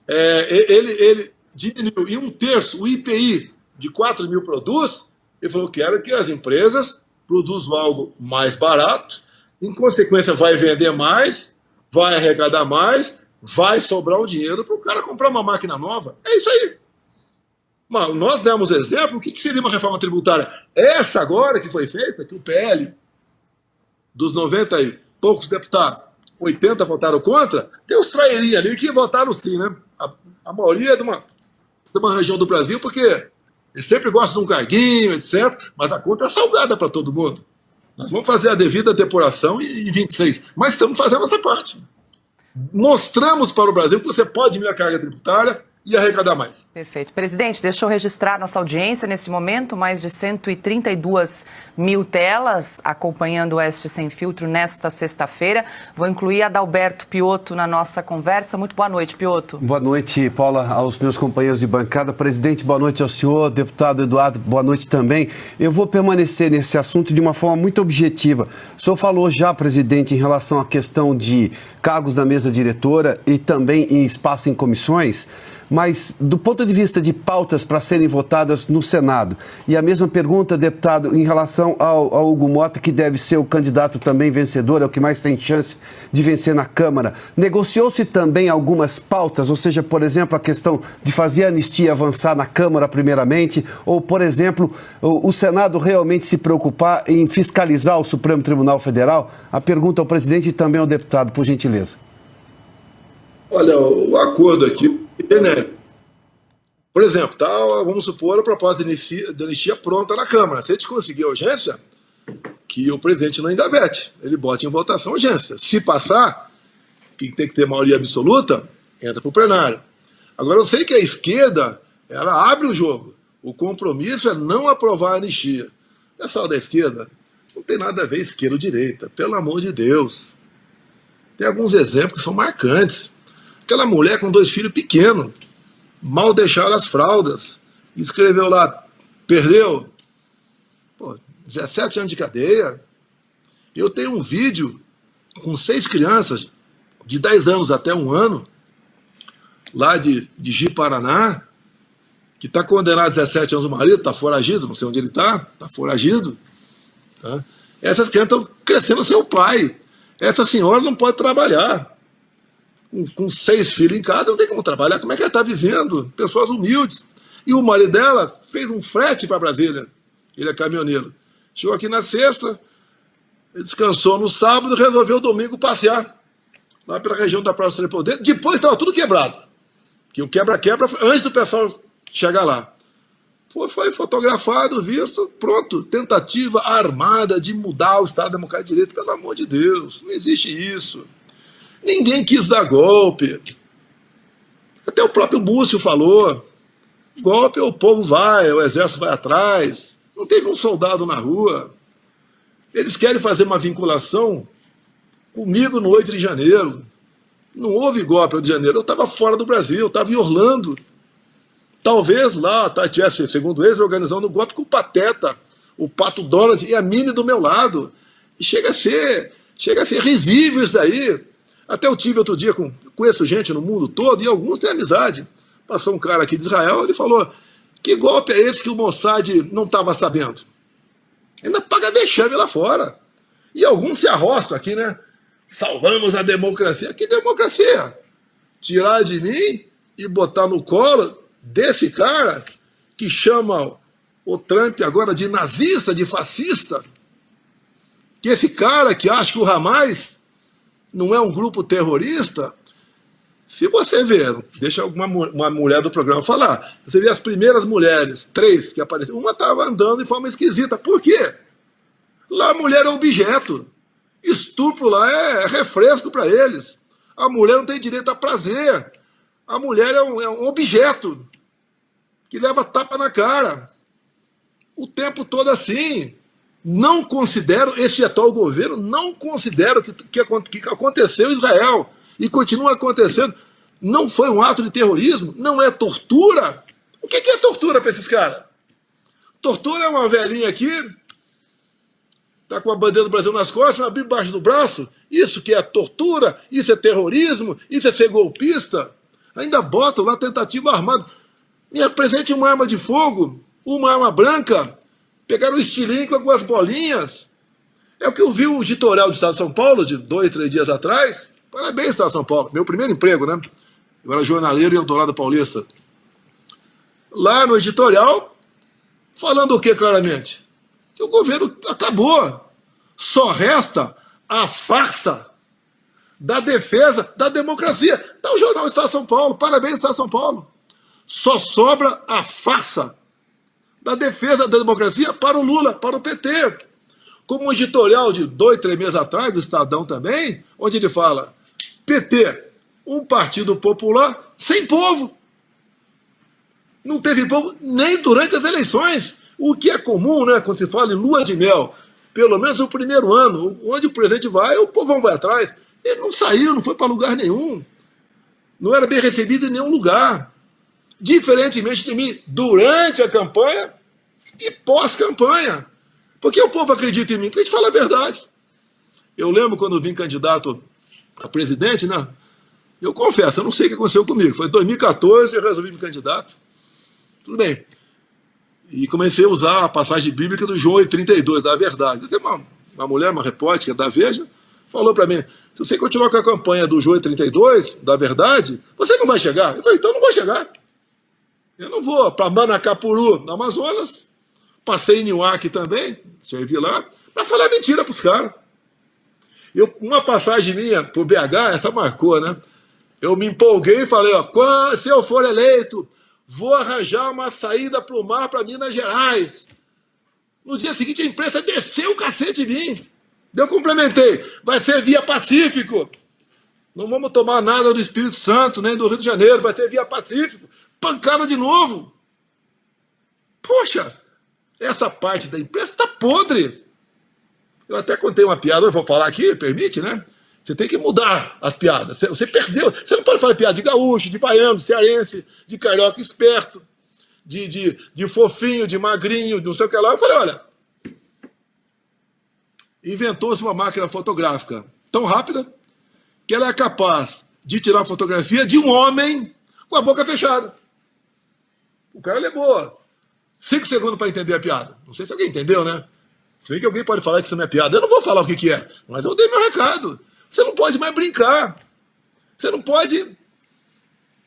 ele diminuiu em 1/3 o IPI de 4 mil produtos, ele falou que quero que as empresas produzam algo mais barato, em consequência vai vender mais, vai arrecadar mais, vai sobrar um dinheiro para o cara comprar uma máquina nova. É isso aí. Mas nós demos exemplo, o que seria uma reforma tributária? Essa agora que foi feita, que o PL, dos 90 e poucos deputados, 80 votaram contra, tem os trairinhos ali que votaram sim, né? A maioria é de uma região do Brasil, porque eles sempre gostam de um carguinho, etc. Mas a conta é salgada para todo mundo. Nós vamos fazer a devida depuração em 26, mas estamos fazendo essa parte. Mostramos para o Brasil que você pode diminuir a carga tributária e arrecadar mais. Perfeito. Presidente, deixa eu registrar nossa audiência nesse momento, mais de 132 mil telas acompanhando o Oeste Sem Filtro nesta sexta-feira. Vou incluir Adalberto Piotto na nossa conversa. Muito boa noite, Piotto. Boa noite, Paula, aos meus companheiros de bancada. Presidente, boa noite ao senhor. Deputado Eduardo, boa noite também. Eu vou permanecer nesse assunto de uma forma muito objetiva. O senhor falou já, presidente, em relação à questão de cargos na mesa diretora e também em espaço em comissões, mas do ponto de vista de pautas para serem votadas no Senado. E a mesma pergunta, deputado, em relação ao Hugo Mota, que deve ser o candidato também vencedor, é o que mais tem chance de vencer na Câmara. Negociou-se também algumas pautas, ou seja, por exemplo, a questão de fazer a anistia avançar na Câmara primeiramente, ou, por exemplo, o Senado realmente se preocupar em fiscalizar o Supremo Tribunal Federal? A pergunta ao presidente e também ao deputado, por gentileza. Olha, o acordo aqui é genérico. Por exemplo, tá, vamos supor a proposta de anistia pronta na Câmara. Se a gente conseguir a urgência, que o presidente não ainda vete, ele bota em votação a urgência. Se passar, que tem que ter maioria absoluta, entra para o plenário. Agora, eu sei que a esquerda, ela abre o jogo. O compromisso é não aprovar a anistia. Pessoal da esquerda, não tem nada a ver esquerda ou direita, pelo amor de Deus. Tem alguns exemplos que são marcantes. Aquela mulher com 2 filhos pequenos, mal deixaram as fraldas, escreveu lá, perdeu, 17 anos de cadeia. Eu tenho um vídeo com 6 crianças, de 10 anos até 1 ano, lá de Ji-Paraná, que está condenado a 17 anos o marido, está foragido, não sei onde ele está foragido. Tá? Essas crianças estão crescendo sem o pai. Essa senhora não pode trabalhar. Com 6 filhos em casa, não tem como trabalhar. Como é que ela está vivendo? Pessoas humildes. E o marido dela fez um frete para Brasília. Ele é caminhoneiro. Chegou aqui na sexta, descansou no sábado, resolveu domingo passear lá pela região da Praça do Leopoldo. Depois estava tudo quebrado. Que o quebra-quebra foi antes do pessoal chegar lá. Foi fotografado, visto, pronto. Tentativa armada de mudar o Estado Democrático de Direito. Pelo amor de Deus, não existe isso. Ninguém quis dar golpe. Até o próprio Múcio falou. Golpe, o povo vai, o exército vai atrás. Não teve um soldado na rua. Eles querem fazer uma vinculação comigo no 8 de janeiro. Não houve golpe no 8 de janeiro. Eu estava fora do Brasil, eu estava em Orlando. Talvez lá tivesse, segundo eles, organizando um golpe com o Pateta, o Pato Donald e a Mini do meu lado. E chega a ser risível isso daí. Até eu tive outro dia, conheço gente no mundo todo, e alguns têm amizade. Passou um cara aqui de Israel, ele falou, que golpe é esse que o Mossad não estava sabendo? Ainda paga vexame lá fora. E alguns se arrostam aqui, né? Salvamos a democracia. Que democracia? Tirar de mim e botar no colo desse cara que chama o Trump agora de nazista, de fascista. Que esse cara que acha que o Hamas não é um grupo terrorista. Se você ver, deixa uma mulher do programa falar, você vê as primeiras mulheres, 3 que apareceram, uma estava andando de forma esquisita. Por quê? Lá a mulher é objeto. Estupro lá é refresco para eles. A mulher não tem direito a prazer. A mulher é um objeto que leva tapa na cara. O tempo todo assim. Não considero, este atual governo, não considero que aconteceu em Israel e continua acontecendo. Não foi um ato de terrorismo, não é tortura. O que é tortura para esses caras? Tortura é uma velhinha aqui, está com a bandeira do Brasil nas costas, abrir debaixo do braço. Isso que é tortura, isso é terrorismo, isso é ser golpista. Ainda botam lá tentativa armada. Me apresente uma arma de fogo, uma arma branca. Pegaram um estilingue com algumas bolinhas. É o que eu vi o editorial do Estado de São Paulo, de 2, 3 dias atrás. Parabéns, Estado de São Paulo. Meu primeiro emprego, né? Eu era jornaleiro em Eldorado Paulista. Lá no editorial, falando o que claramente? Que o governo acabou. Só resta a farsa da defesa da democracia. Está o jornal do Estado de São Paulo. Parabéns, Estado de São Paulo. Só sobra a farsa da defesa da democracia para o Lula, para o PT. Como um editorial de 2, 3 meses atrás, do Estadão também, onde ele fala, PT, um partido popular sem povo. Não teve povo nem durante as eleições. O que é comum, né, quando se fala em lua de mel, pelo menos no primeiro ano, onde o presidente vai, o povão vai atrás. Ele não saiu, não foi para lugar nenhum. Não era bem recebido em nenhum lugar. Diferentemente de mim, durante a campanha e pós-campanha. Porque o povo acredita em mim, porque a gente fala a verdade. Eu lembro quando eu vim candidato a presidente, né? Eu confesso, eu não sei o que aconteceu comigo. Foi em 2014, eu resolvi me candidato. Tudo bem. E comecei a usar a passagem bíblica do João 8,32, da verdade. Tem uma mulher, uma repórter da Veja, falou para mim, se você continuar com a campanha do João 8,32, da verdade, você não vai chegar. Eu falei, então eu não vou chegar. Eu não vou para Manacapuru, no Amazonas, passei em Niuaque também, servi lá, para falar mentira para os caras. Uma passagem minha para o BH, essa marcou, né? Eu me empolguei e falei, ó, se eu for eleito, vou arranjar uma saída para o mar para Minas Gerais. No dia seguinte, a imprensa desceu o cacete em mim. Eu complementei, vai ser via Pacífico. Não vamos tomar nada do Espírito Santo, nem do Rio de Janeiro, vai ser via Pacífico. Pancada de novo. Poxa, essa parte da imprensa está podre. Eu até contei uma piada, eu vou falar aqui, permite, né? Você tem que mudar as piadas. Você perdeu. Você não pode falar piada de gaúcho, de baiano, de cearense, de carioca esperto, de fofinho, de magrinho, de não sei o que lá. Eu falei, olha, inventou-se uma máquina fotográfica tão rápida que ela é capaz de tirar a fotografia de um homem com a boca fechada. O cara levou 5 segundos para entender a piada. Não sei se alguém entendeu, né? Se bem que alguém pode falar que isso não é piada. Eu não vou falar o que é, mas eu dei meu recado. Você não pode mais brincar. Você não pode...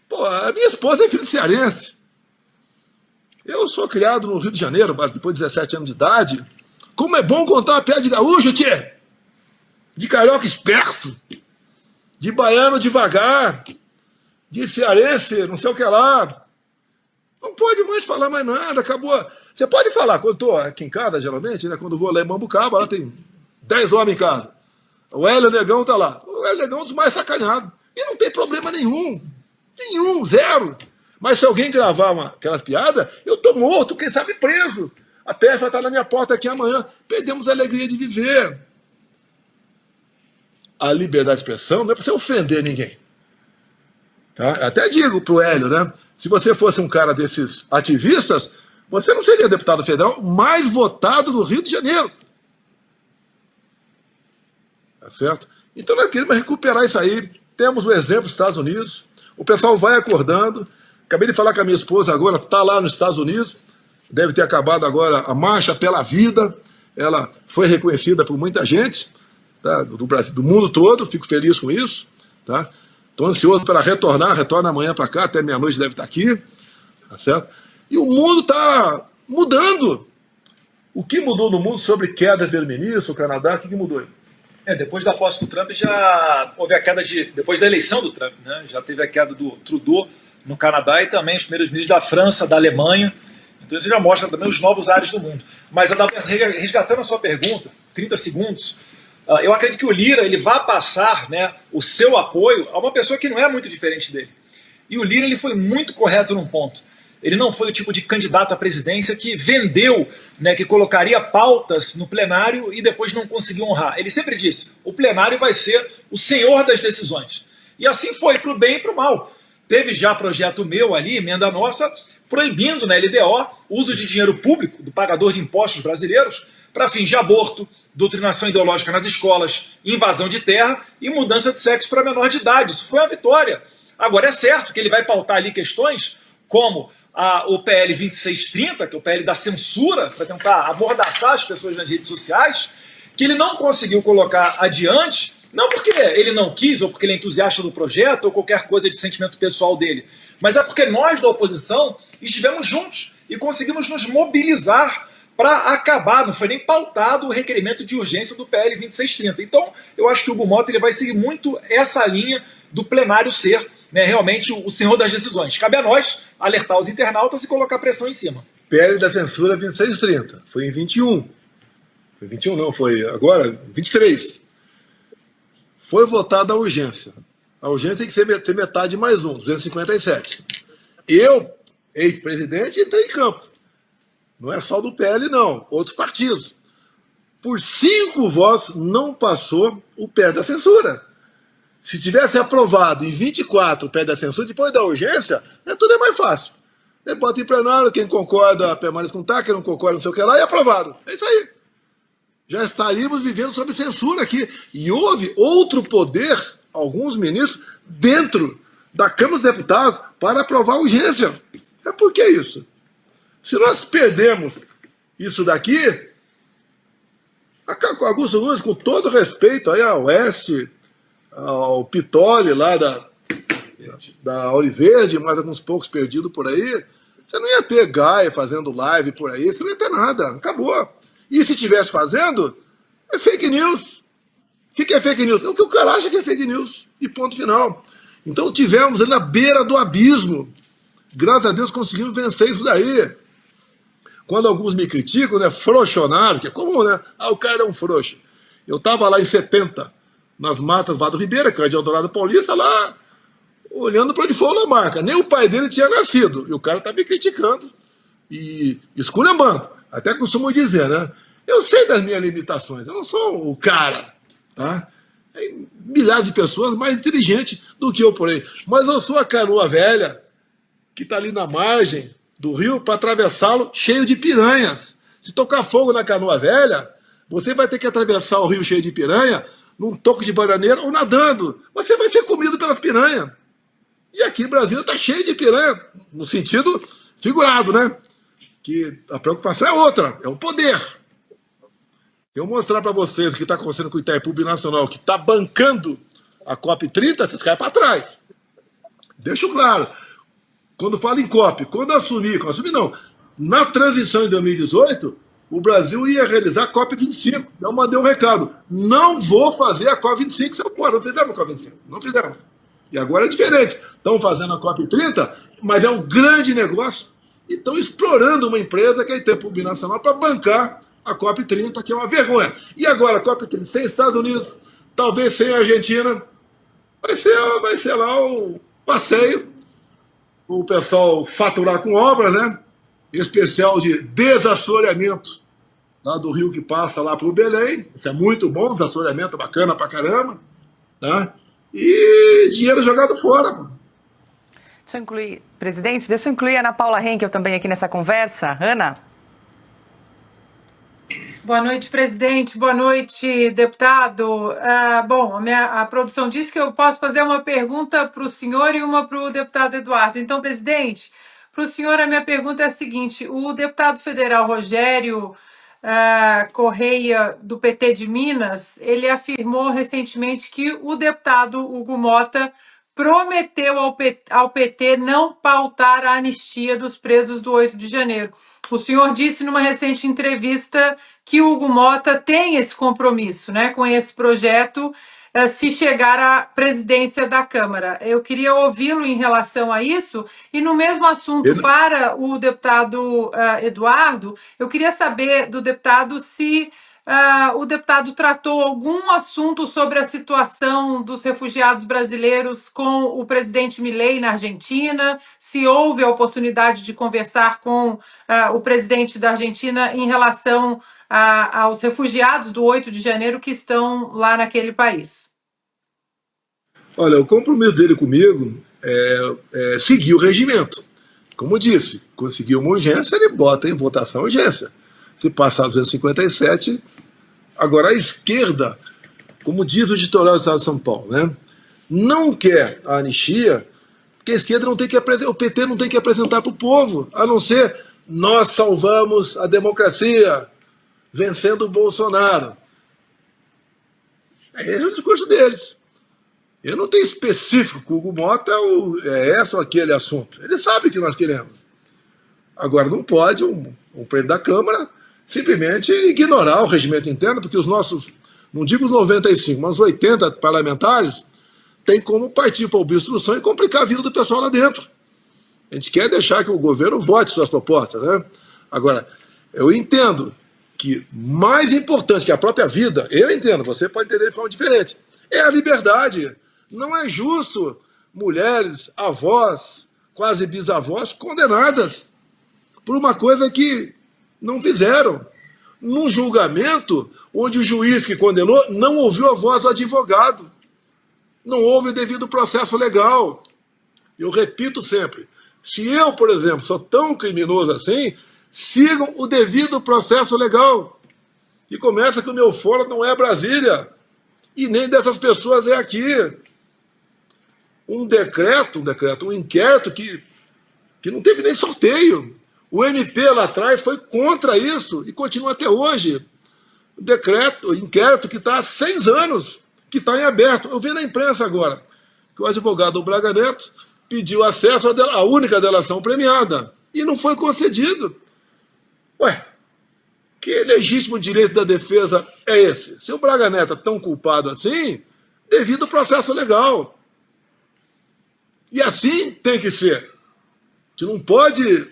Pô, a minha esposa é filha de cearense. Eu sou criado no Rio de Janeiro, mas depois de 17 anos de idade. Como é bom contar uma piada de gaúcho, tchê! De carioca esperto. De baiano devagar. De cearense, não sei o que lá. Não pode mais falar mais nada, acabou. Você pode falar, quando eu estou aqui em casa, geralmente, né, quando eu vou lá em Mambucaba, lá tem 10 homens em casa. O Hélio Negão tá lá. O Hélio Negão é um dos mais sacaneados. E não tem problema nenhum. Nenhum, zero. Mas se alguém gravar aquelas piadas, eu tô morto, quem sabe preso. A PF vai estar na minha porta aqui amanhã. Perdemos a alegria de viver. A liberdade de expressão não é para você ofender ninguém. Tá? Até digo pro Hélio, né? Se você fosse um cara desses ativistas, você não seria deputado federal mais votado do Rio de Janeiro. Tá certo? Então nós queremos recuperar isso aí. Temos o exemplo dos Estados Unidos. O pessoal vai acordando. Acabei de falar com a minha esposa agora, está lá nos Estados Unidos. Deve ter acabado agora a Marcha pela Vida. Ela foi reconhecida por muita gente, tá? Do Brasil, do mundo todo. Fico feliz com isso. Tá? Estou ansioso para retornar. Retorno amanhã para cá, até meia-noite deve estar aqui. Tá certo? E o mundo está mudando. O que mudou no mundo sobre queda de primeiro-ministro, o Canadá, o que mudou aí? Depois da posse do Trump já houve a queda depois da eleição do Trump, né? Já teve a queda do Trudeau no Canadá e também os primeiros ministros da França, da Alemanha. Então isso já mostra também os novos ares do mundo. Mas resgatando a sua pergunta, 30 segundos, eu acredito que o Lira ele vai passar, né, o seu apoio a uma pessoa que não é muito diferente dele. E o Lira ele foi muito correto num ponto. Ele não foi o tipo de candidato à presidência que vendeu, né, que colocaria pautas no plenário e depois não conseguiu honrar. Ele sempre disse, o plenário vai ser o senhor das decisões. E assim foi, para o bem e para o mal. Teve já projeto meu ali, emenda nossa, proibindo na LDO o uso de dinheiro público do pagador de impostos brasileiros para fins de aborto, doutrinação ideológica nas escolas, invasão de terra e mudança de sexo para menor de idade. Isso foi uma vitória. Agora é certo que ele vai pautar ali questões como o PL 2630, que é o PL da censura, para tentar amordaçar as pessoas nas redes sociais, que ele não conseguiu colocar adiante, não porque ele não quis, ou porque ele é entusiasta do projeto, ou qualquer coisa de sentimento pessoal dele, mas é porque nós da oposição estivemos juntos e conseguimos nos mobilizar para acabar, não foi nem pautado o requerimento de urgência do PL 2630. Então, eu acho que o Hugo Mota ele vai seguir muito essa linha do plenário ser, né, realmente o senhor das decisões. Cabe a nós alertar os internautas e colocar pressão em cima. PL da censura 2630. Foi em 21. Foi 21 não, foi agora 23. Foi votada a urgência. A urgência tem que ter metade mais 257. Eu, ex-presidente, entrei em campo. Não é só do PL, não. Outros partidos. Por 5 votos não passou o PL da censura. Se tivesse aprovado em 24 o PL da censura, depois da urgência, tudo é mais fácil. Ele bota em plenário, quem concorda permanece com quem não concorda não sei o que lá, e aprovado. É isso aí. Já estaríamos vivendo sob censura aqui. E houve outro poder, alguns ministros, dentro da Câmara dos Deputados para aprovar a urgência. Por que isso? Se nós perdemos isso daqui, a Augusto Nunes, com todo respeito aí ao Oeste, ao Pitoli lá da Ouro Verde, mais alguns poucos perdidos por aí, você não ia ter Gaia fazendo live por aí, você não ia ter nada, acabou. E se estivesse fazendo, é fake news. O que é fake news? É o que o cara acha que é fake news. E ponto final. Então tivemos ali na beira do abismo. Graças a Deus conseguimos vencer isso daí. Quando alguns me criticam, né, frouxonário, que é comum, né? O cara é um frouxo. Eu estava lá em 70, nas matas Vado Ribeira, que era de Eldorado Paulista, lá, olhando para onde foi o Lamarca. Nem o pai dele tinha nascido. E o cara está me criticando e esculhambando. Até costumo dizer, né? Eu sei das minhas limitações. Eu não sou o cara, tá? Tem milhares de pessoas mais inteligentes do que eu por aí. Mas eu sou a canoa velha que está ali na margem do rio para atravessá-lo cheio de piranhas. Se tocar fogo na canoa velha, você vai ter que atravessar o rio cheio de piranha num toco de bananeira ou nadando. Você vai ser comido pelas piranhas. E aqui em Brasília está cheio de piranha, no sentido figurado, né? Que a preocupação é outra, é o poder. Eu mostrar para vocês o que está acontecendo com o Itaipu Binacional, que está bancando a COP30, vocês caem para trás. Deixo claro. Quando falo em COP, quando assumir não, na transição em 2018, o Brasil ia realizar a COP25. Eu mandei um recado. Não vou fazer a COP25. Não fizemos a COP25. Não fizemos. E agora é diferente. Estão fazendo a COP30, mas é um grande negócio. E estão explorando uma empresa que é a Itaipu Binacional para bancar a COP30, que é uma vergonha. E agora a COP30 sem Estados Unidos, talvez sem a Argentina, vai ser lá o passeio, o pessoal faturar com obras, né? Especial de desassoreamento lá do rio que passa lá para o Belém. Isso é muito bom, desassoreamento bacana pra caramba, tá? E dinheiro jogado fora. Deixa eu incluir, presidente, deixa eu incluir a Ana Paula Henkel também aqui nessa conversa. Ana? Boa noite, presidente. Boa noite, deputado. Bom, a produção disse que eu posso fazer uma pergunta para o senhor e uma para o deputado Eduardo. Então, presidente, para o senhor a minha pergunta é a seguinte. O deputado federal Rogério Correia, do PT de Minas, ele afirmou recentemente que o deputado Hugo Mota prometeu ao PT não pautar a anistia dos presos do 8 de janeiro. O senhor disse numa recente entrevista que o Hugo Mota tem esse compromisso, né, com esse projeto, se chegar à presidência da Câmara. Eu queria ouvi-lo em relação a isso. E no mesmo assunto, para o deputado Eduardo, eu queria saber do deputado se o deputado tratou algum assunto sobre a situação dos refugiados brasileiros com o presidente Milei na Argentina, se houve a oportunidade de conversar com o presidente da Argentina em relação aos refugiados do 8 de janeiro que estão lá naquele país. Olha, o compromisso dele comigo é seguir o regimento. Como disse, conseguiu uma urgência, ele bota em votação a urgência. Se passar 257, agora a esquerda, como diz o editorial do Estado de São Paulo, né, não quer a anistia, porque a esquerda não tem que o PT não tem que apresentar para o povo, a não ser nós salvamos a democracia, vencendo o Bolsonaro. Esse é o discurso deles. Eu não tenho específico com o Hugo Mota esse ou aquele assunto. Ele sabe o que nós queremos. Agora, não pode um presidente da Câmara simplesmente ignorar o regimento interno, porque os nossos, não digo os 95, mas os 80 parlamentares têm como partir para a obstrução e complicar a vida do pessoal lá dentro. A gente quer deixar que o governo vote suas propostas, né? Agora, eu entendo que mais importante que a própria vida, eu entendo, você pode entender de forma diferente, é a liberdade. Não é justo mulheres, avós, quase bisavós, condenadas por uma coisa que não fizeram. Num julgamento onde o juiz que condenou não ouviu a voz do advogado. Não houve o devido processo legal. Eu repito sempre, se eu, por exemplo, sou tão criminoso assim, sigam o devido processo legal. E começa que o meu foro não é Brasília. E nem dessas pessoas é aqui. um inquérito que não teve nem sorteio. O MP lá atrás foi contra isso e continua até hoje. Inquérito que está há 6 anos, que está em aberto. Eu vi na imprensa agora que o advogado do Braga Neto pediu acesso à única delação premiada e não foi concedido. Ué, que legítimo direito da defesa é esse? Se o Braga Neto é tão culpado assim, devido ao processo legal. E assim tem que ser. A gente não pode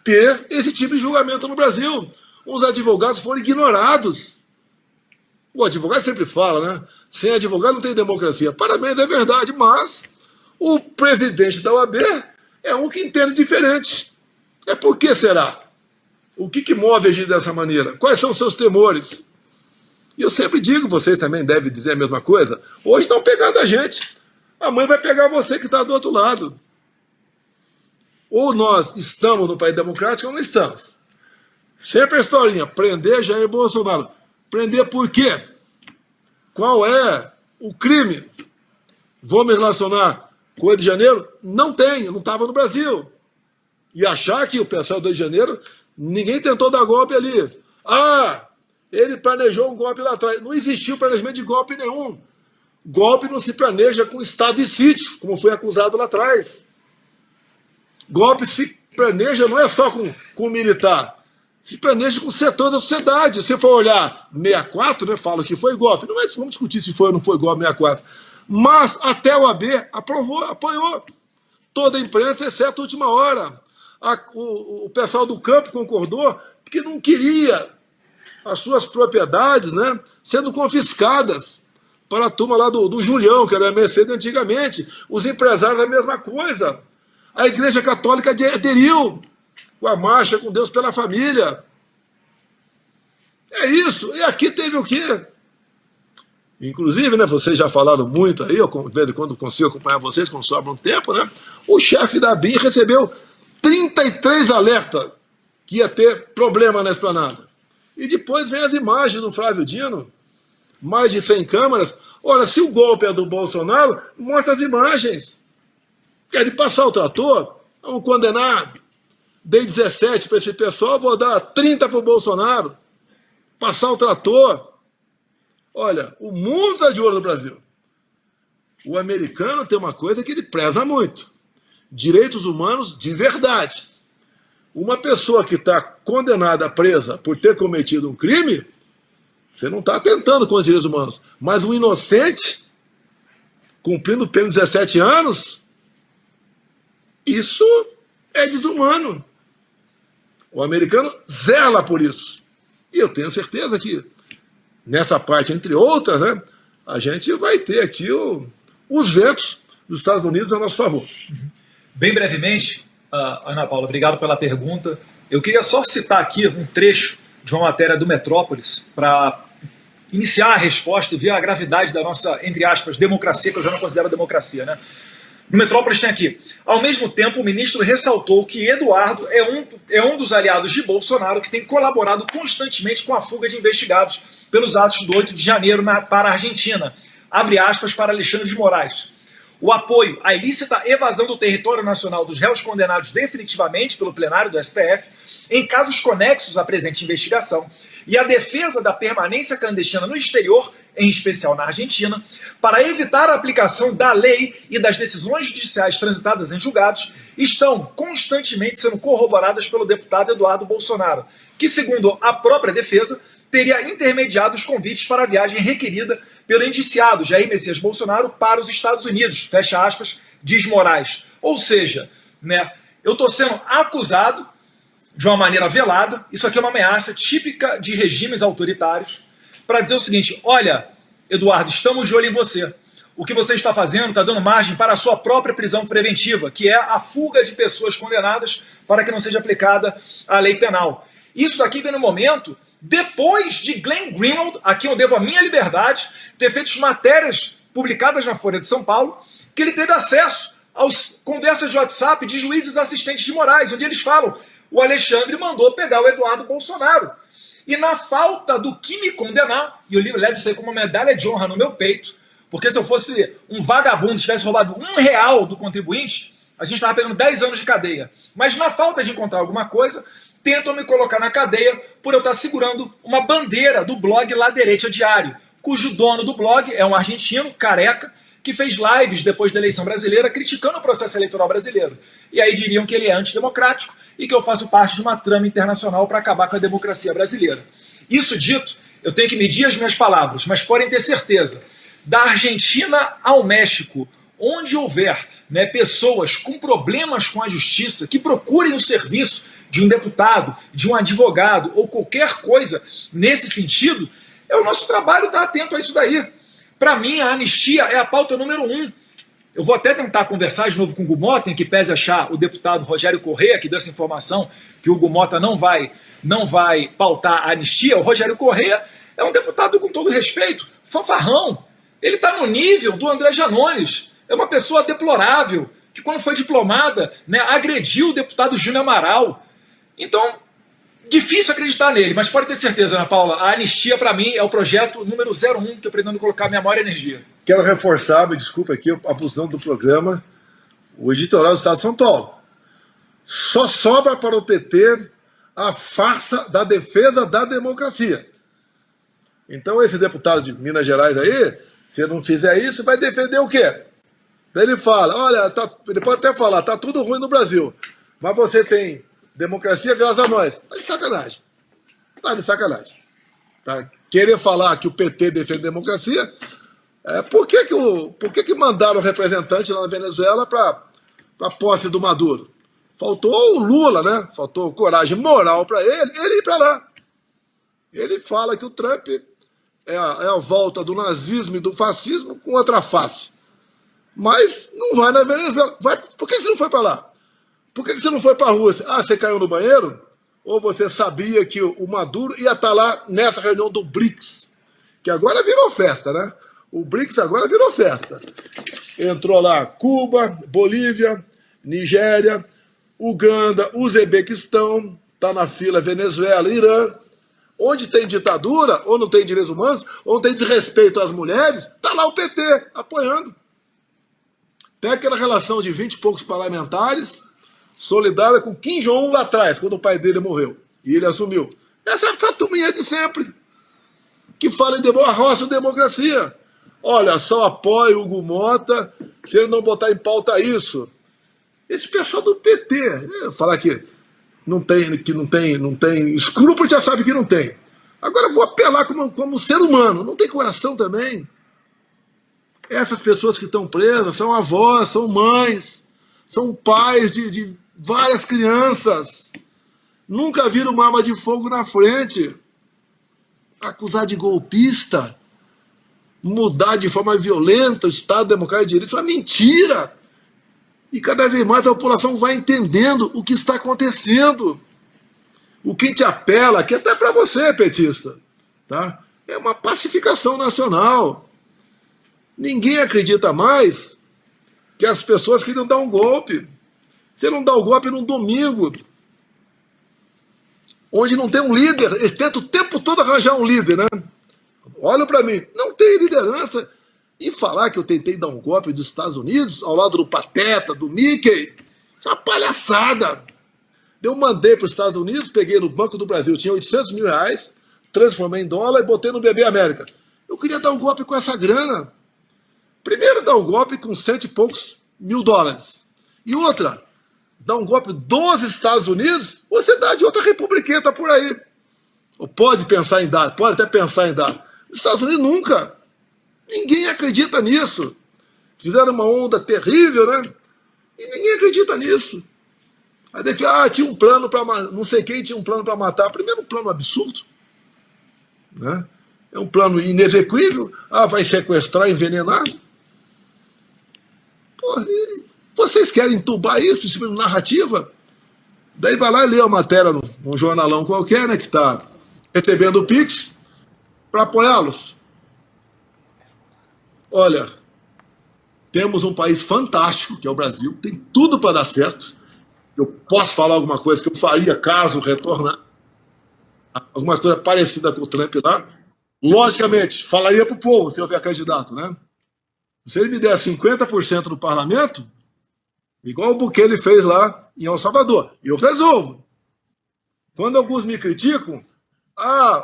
ter esse tipo de julgamento no Brasil. Os advogados foram ignorados. O advogado sempre fala, né? Sem advogado não tem democracia. Parabéns, é verdade, mas o presidente da OAB é um que entende diferente. Por que será? O que move agir dessa maneira? Quais são os seus temores? E eu sempre digo, vocês também devem dizer a mesma coisa, hoje estão pegando a gente. Amanhã vai pegar você que está do outro lado. Ou nós estamos no país democrático ou não estamos. Sempre a historinha, prender Jair Bolsonaro. Prender por quê? Qual é o crime? Vou me relacionar com o 8 de janeiro? Não tem, não estava no Brasil. E achar que o pessoal do 8 de janeiro, ninguém tentou dar golpe ali. Ele planejou um golpe lá atrás. Não existiu planejamento de golpe nenhum. Golpe não se planeja com estado de sítio, como foi acusado lá atrás. Golpe se planeja não é só com o militar. Se planeja com o setor da sociedade. Se for olhar 64, né, falo que foi golpe. Não é, vamos discutir se foi ou não foi golpe 64. Mas até o AB apoiou. Toda a imprensa, exceto a última hora. O pessoal do campo concordou porque não queria as suas propriedades, né, sendo confiscadas para a turma lá do Julião, que era a Mercedes antigamente. Os empresários, a mesma coisa. A Igreja Católica aderiu com a marcha com Deus pela família. É isso. E aqui teve o quê? Inclusive, né, vocês já falaram muito aí, eu quando consigo acompanhar vocês, quando sobra um tempo, né? O chefe da BIM recebeu 33 alertas que ia ter problema na esplanada. E depois vem as imagens do Flávio Dino, mais de 100 câmeras. Olha, se o golpe é do Bolsonaro, mostra as imagens. Querem passar o trator? Vamos condenar. Dei 17 para esse pessoal, vou dar 30 para o Bolsonaro. Passar o trator. Olha, o mundo está de olho no Brasil. O americano tem uma coisa que ele preza muito. Direitos humanos de verdade. Uma pessoa que está condenada, presa por ter cometido um crime, você não está atentando contra os direitos humanos. Mas um inocente, cumprindo pena de 17 anos, isso é desumano. O americano zela por isso. E eu tenho certeza que nessa parte, entre outras, né, a gente vai ter aqui os ventos dos Estados Unidos a nosso favor. Bem brevemente, Ana Paula, obrigado pela pergunta. Eu queria só citar aqui um trecho de uma matéria do Metrópolis para iniciar a resposta e ver a gravidade da nossa, entre aspas, democracia, que eu já não considero democracia, né? No Metrópolis tem aqui: ao mesmo tempo, o ministro ressaltou que Eduardo é um dos aliados de Bolsonaro que tem colaborado constantemente com a fuga de investigados pelos atos do 8 de janeiro para a Argentina. Abre aspas para Alexandre de Moraes. O apoio à ilícita evasão do território nacional dos réus condenados definitivamente pelo plenário do STF em casos conexos à presente investigação e a defesa da permanência clandestina no exterior, em especial na Argentina, para evitar a aplicação da lei e das decisões judiciais transitadas em julgados, estão constantemente sendo corroboradas pelo deputado Eduardo Bolsonaro, que, segundo a própria defesa, teria intermediado os convites para a viagem requerida pelo indiciado Jair Messias Bolsonaro para os Estados Unidos, fecha aspas, diz Moraes. Ou seja, né, eu estou sendo acusado de uma maneira velada, isso aqui é uma ameaça típica de regimes autoritários, para dizer o seguinte: olha, Eduardo, estamos de olho em você. O que você está fazendo está dando margem para a sua própria prisão preventiva, que é a fuga de pessoas condenadas para que não seja aplicada a lei penal. Isso daqui vem no momento depois de Glenn Greenwald, a quem eu devo a minha liberdade, ter feito matérias publicadas na Folha de São Paulo, que ele teve acesso às conversas de WhatsApp de juízes assistentes de Moraes, onde eles falam: o Alexandre mandou pegar o Eduardo Bolsonaro. E na falta do que me condenar, e eu levo isso aí como uma medalha de honra no meu peito, Porque se eu fosse um vagabundo, tivesse roubado R$1 do contribuinte, a gente estava pegando 10 anos de cadeia. Mas na falta de encontrar alguma coisa, tentam me colocar na cadeia por eu estar segurando uma bandeira do blog Laderete Diário, cujo dono do blog é um argentino, careca, que fez lives depois da eleição brasileira criticando o processo eleitoral brasileiro. E aí diriam que ele é antidemocrático e que eu faço parte de uma trama internacional para acabar com a democracia brasileira. Isso dito, eu tenho que medir as minhas palavras, mas podem ter certeza, da Argentina ao México, onde houver pessoas com problemas com a justiça que procurem o serviço de um deputado, de um advogado ou qualquer coisa nesse sentido, é o nosso trabalho estar atento a isso daí. Para mim, a anistia é a pauta número 1. Eu vou até tentar conversar de novo com o Hugo Mota, em que pese achar o deputado Rogério Correia, que deu essa informação, que o Hugo Mota não vai pautar a anistia. O Rogério Correia é um deputado, com todo respeito, fanfarrão. Ele está no nível do André Janones. É uma pessoa deplorável, que quando foi diplomada, agrediu o deputado Júnior Amaral. Então, difícil acreditar nele, mas pode ter certeza, Ana Paula, a anistia para mim é o projeto número 01 que eu pretendo colocar minha maior energia. Quero reforçar, me desculpa aqui, a abusão do programa, o editorial do Estado de São Paulo. Só sobra para o PT a farsa da defesa da democracia. Então esse deputado de Minas Gerais aí, se não fizer isso, vai defender o quê? Daí ele fala, olha, ele pode até falar, tá tudo ruim no Brasil, mas você tem democracia graças a nós. Tá de sacanagem. Tá de sacanagem. Tá? Querer falar que o PT defende a democracia, por que mandaram o representante lá na Venezuela para a posse do Maduro? Faltou o Lula, né? Faltou coragem moral para ele ir para lá. Ele fala que o Trump é a volta do nazismo e do fascismo com outra face. Mas não vai na Venezuela. Por que você não foi para lá? Por que você não foi para a Rússia? Ah, você caiu no banheiro? Ou você sabia que o Maduro ia estar lá nessa reunião do BRICS? Que agora virou festa, né? O BRICS agora virou festa. Entrou lá Cuba, Bolívia, Nigéria, Uganda, Uzbequistão, está na fila Venezuela, Irã. Onde tem ditadura, ou não tem direitos humanos, ou não tem desrespeito às mulheres, está lá o PT apoiando. Tem aquela relação de 20 e poucos parlamentares, solidária com Kim Jong-un lá atrás, quando o pai dele morreu, e ele assumiu. Essa turminha de sempre, que fala em arroça democracia. Olha, só apoio o Hugo Mota se ele não botar em pauta isso. Esse pessoal do PT, falar que não tem escrúpulo, já sabe que não tem. Agora eu vou apelar como ser humano, não tem coração também. Essas pessoas que estão presas são avós, são mães, são pais de várias crianças. Nunca viram uma arma de fogo na frente. Acusar de golpista, mudar de forma violenta o Estado Democrático de Direito, isso é uma mentira. E cada vez mais a população vai entendendo o que está acontecendo. O que te apela, que até para você, petista, tá? É uma pacificação nacional. Ninguém acredita mais que as pessoas queriam dar um golpe. Você não dá o golpe num domingo, onde não tem um líder. Ele tenta o tempo todo arranjar um líder, né? Olha para mim, não tem liderança. E falar que eu tentei dar um golpe dos Estados Unidos, ao lado do Pateta, do Mickey, isso é uma palhaçada. Eu mandei para os Estados Unidos, peguei no Banco do Brasil, tinha 800 mil reais, transformei em dólar e botei no BB América. Eu queria dar um golpe com essa grana. Primeiro, dar um golpe com 100 e poucos mil dólares. E outra, dar um golpe dos Estados Unidos, você dá de outra republiqueta por aí. Ou pode pensar em dar, pode até pensar em dar. Os Estados Unidos nunca. Ninguém acredita nisso. Fizeram uma onda terrível, né? E ninguém acredita nisso. Aí daí, tinha um plano para matar, não sei quem tinha um plano para matar. Primeiro, um plano absurdo, né? É um plano inexequível. Vai sequestrar, envenenar. Porra, vocês querem entubar isso, esse narrativa? Daí vai lá e lê a matéria num jornalão qualquer, né, que está recebendo o Pix para apoiá-los. Olha, temos um país fantástico, que é o Brasil, tem tudo para dar certo. Eu posso falar alguma coisa que eu faria caso retornar, alguma coisa parecida com o Trump lá. Logicamente, falaria para o povo se houver candidato, né? Se ele me der 50% do parlamento, igual o Bukele fez lá em El Salvador, eu resolvo. Quando alguns me criticam,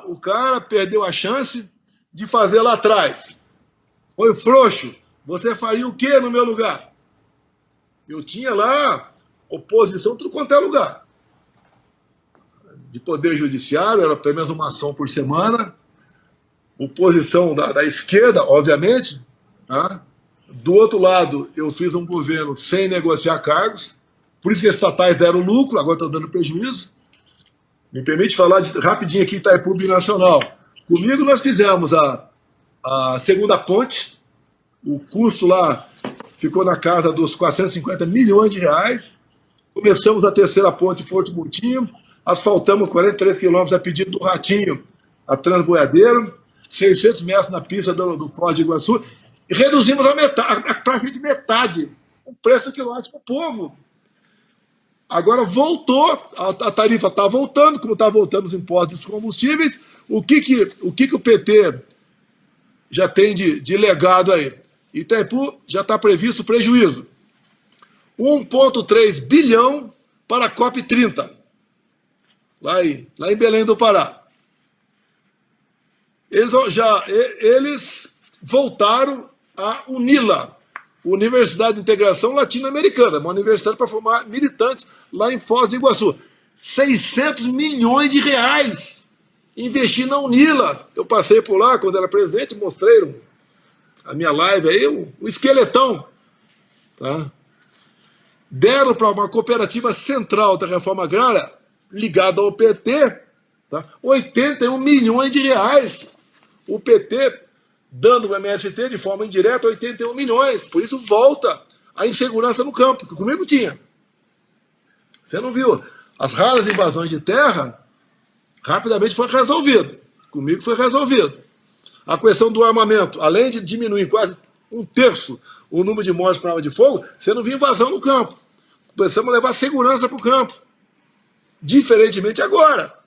o cara perdeu a chance de fazer lá atrás. Foi frouxo. Você faria o quê no meu lugar? Eu tinha lá oposição tudo quanto é lugar. De poder judiciário, era pelo menos uma ação por semana. Oposição da esquerda, obviamente. Tá? Do outro lado, eu fiz um governo sem negociar cargos. Por isso que os estatais deram lucro, agora estão dando prejuízo. Me permite falar rapidinho aqui, Itaipu Binacional. Comigo nós fizemos a segunda ponte. O custo lá ficou na casa dos 450 milhões de reais. Começamos a terceira ponte Porto Murtinho. Asfaltamos 43 quilômetros a pedido do Ratinho, a Transboiadeiro. 600 metros na pista do Foz de Iguaçu. E reduzimos a metade, praticamente metade, o preço do quilômetro para o povo. Agora voltou, a tarifa está voltando, como está voltando os impostos dos combustíveis. O que o PT já tem de legado aí? Itaipu já está previsto prejuízo. 1,3 bilhão para a COP30, lá em Belém do Pará. Eles voltaram a UNILA, Universidade de Integração Latino-Americana, uma universidade para formar militantes lá em Foz do Iguaçu. 600 milhões de reais investir na UNILA. Eu passei por lá quando era presidente, mostrei a minha live aí, o esqueletão. Tá? Deram para uma cooperativa central da reforma agrária, ligada ao PT, tá? 81 milhões de reais. O PT dando o MST de forma indireta 81 milhões. Por isso volta a insegurança no campo, que comigo tinha. Você não viu? As raras invasões de terra rapidamente foi resolvido. Comigo foi resolvido. A questão do armamento, além de diminuir quase 1/3 o número de mortes por arma de fogo, você não viu invasão no campo. Começamos a levar segurança para o campo. Diferentemente agora.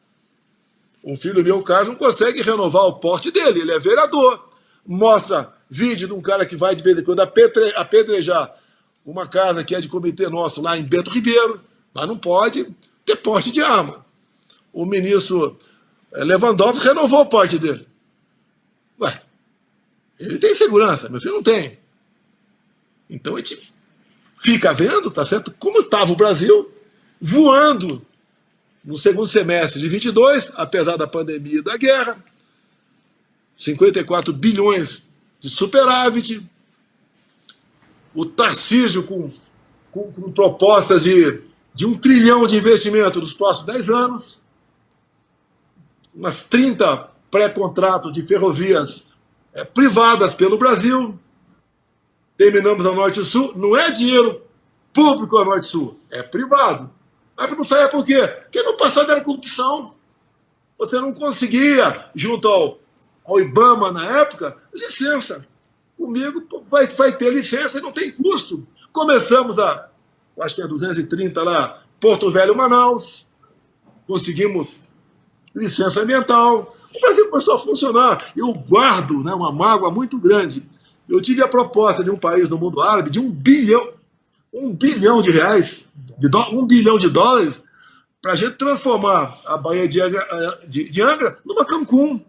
Um filho meu, Carlos, não consegue renovar o porte dele. Ele é vereador. Mostra vídeo de um cara que vai de vez em quando apedrejar uma casa que é de comitê nosso lá em Bento Ribeiro, mas não pode ter porte de arma. O ministro Lewandowski renovou o porte dele. Ué, ele tem segurança, meu filho não tem. Então a gente fica vendo, tá certo? Como estava o Brasil voando no segundo semestre de 22, apesar da pandemia e da guerra, 54 bilhões de superávit, o Tarcísio com propostas de 1 trilhão de investimento nos próximos 10 anos, umas 30 pré-contratos de ferrovias privadas pelo Brasil, terminamos a Norte e Sul, não é dinheiro público a Norte e Sul, é privado. Mas não saia por quê? Porque no passado era corrupção. Você não conseguia, junto ao IBAMA na época, licença. Comigo vai ter licença e não tem custo. Começamos acho que é 230 lá, Porto Velho, Manaus. Conseguimos licença ambiental. O Brasil começou a funcionar. Eu guardo uma mágoa muito grande. Eu tive a proposta de um país do mundo árabe de 1 bilhão de reais, 1 bilhão de dólares, para a gente transformar a Baía de Angra numa Cancún.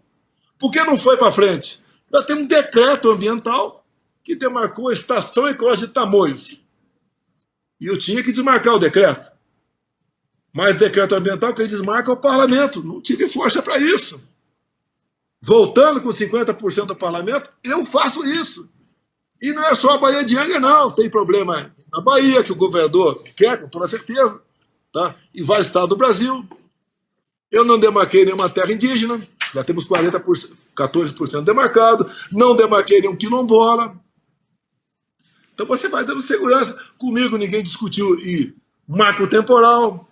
Por que não foi para frente? Já tem um decreto ambiental que demarcou a estação ecológica de Tamoios. E eu tinha que desmarcar o decreto. Mas decreto ambiental que desmarca é o parlamento. Não tive força para isso. Voltando com 50% do parlamento, eu faço isso. E não é só a Baía de Angra, não. Tem problema na Bahia, que o governador quer, com toda certeza, tá? E vários estados do Brasil. Eu não demarquei nenhuma terra indígena, já temos 14% demarcado, não demarquei nenhum quilombola. Então você vai dando segurança. Comigo ninguém discutiu marco temporal,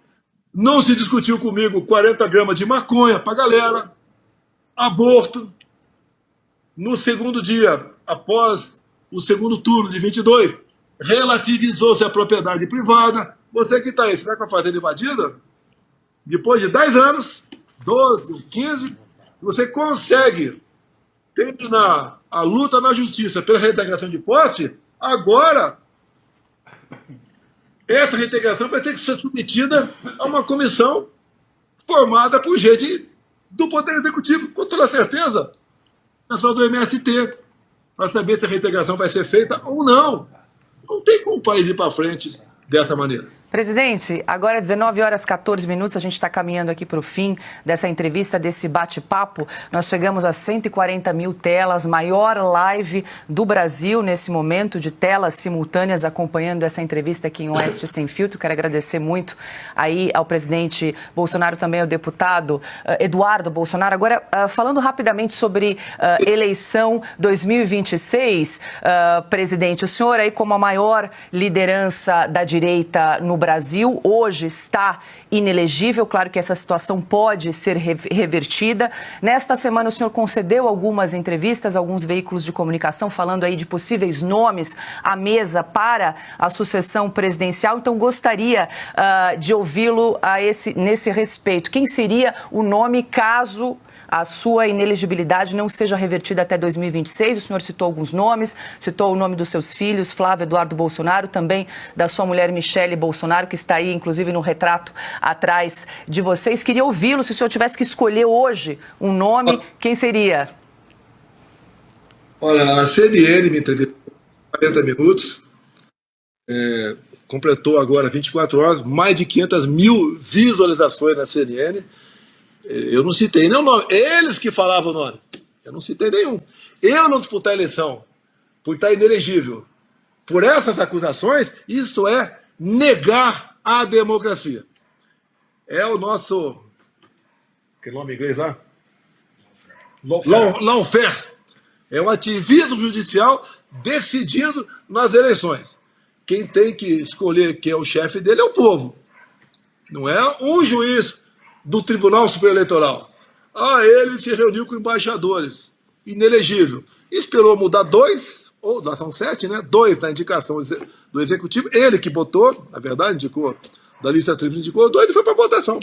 não se discutiu comigo 40 gramas de maconha para a galera, aborto. No segundo dia, após o segundo turno de 22, relativizou-se a propriedade privada. Você que está aí, será que a fazenda invadida? Depois de 10 anos, 12 ou 15, você consegue terminar a luta na justiça pela reintegração de posse, agora essa reintegração vai ter que ser submetida a uma comissão formada por gente do Poder Executivo, com toda certeza, pessoal do MST, para saber se a reintegração vai ser feita ou não. Não tem como o país ir para frente dessa maneira. Presidente, agora 19h14, a gente está caminhando aqui para o fim dessa entrevista, desse bate-papo. Nós chegamos a 140 mil telas, maior live do Brasil nesse momento, de telas simultâneas acompanhando essa entrevista aqui em Oeste Sem Filtro. Quero agradecer muito aí ao presidente Bolsonaro, também ao deputado Eduardo Bolsonaro. Agora, falando rapidamente sobre eleição 2026, presidente, o senhor aí como a maior liderança da direita no Brasil, hoje está inelegível. Claro que essa situação pode ser revertida. Nesta semana o senhor concedeu algumas entrevistas a alguns veículos de comunicação falando aí de possíveis nomes à mesa para a sucessão presidencial. Então gostaria de ouvi-lo nesse respeito. Quem seria o nome caso a sua inelegibilidade não seja revertida até 2026? O senhor citou alguns nomes, citou o nome dos seus filhos, Flávio Eduardo Bolsonaro, também da sua mulher Michele Bolsonaro, que está aí, inclusive, no retrato atrás de vocês. Queria ouvi-lo, se o senhor tivesse que escolher hoje um nome, quem seria? Olha, a CNN me entrevistou 40 minutos, completou agora 24 horas, mais de 500 mil visualizações na CNN. Eu não citei nenhum nome. Eles que falavam o nome. Eu não citei nenhum. Eu não disputar a eleição por estar inelegível por essas acusações, isso é negar a democracia. É o nosso... Que nome em inglês lá? Lawfare. É o ativismo judicial decidindo nas eleições. Quem tem que escolher quem é o chefe dele é o povo. Não é um juiz do Tribunal Superior Eleitoral. Ele se reuniu com embaixadores, inelegível. Esperou mudar 2, ou lá são 7, né? 2 na indicação do Executivo. Ele que botou, na verdade, indicou, da lista tríplice indicou 2 e foi para votação.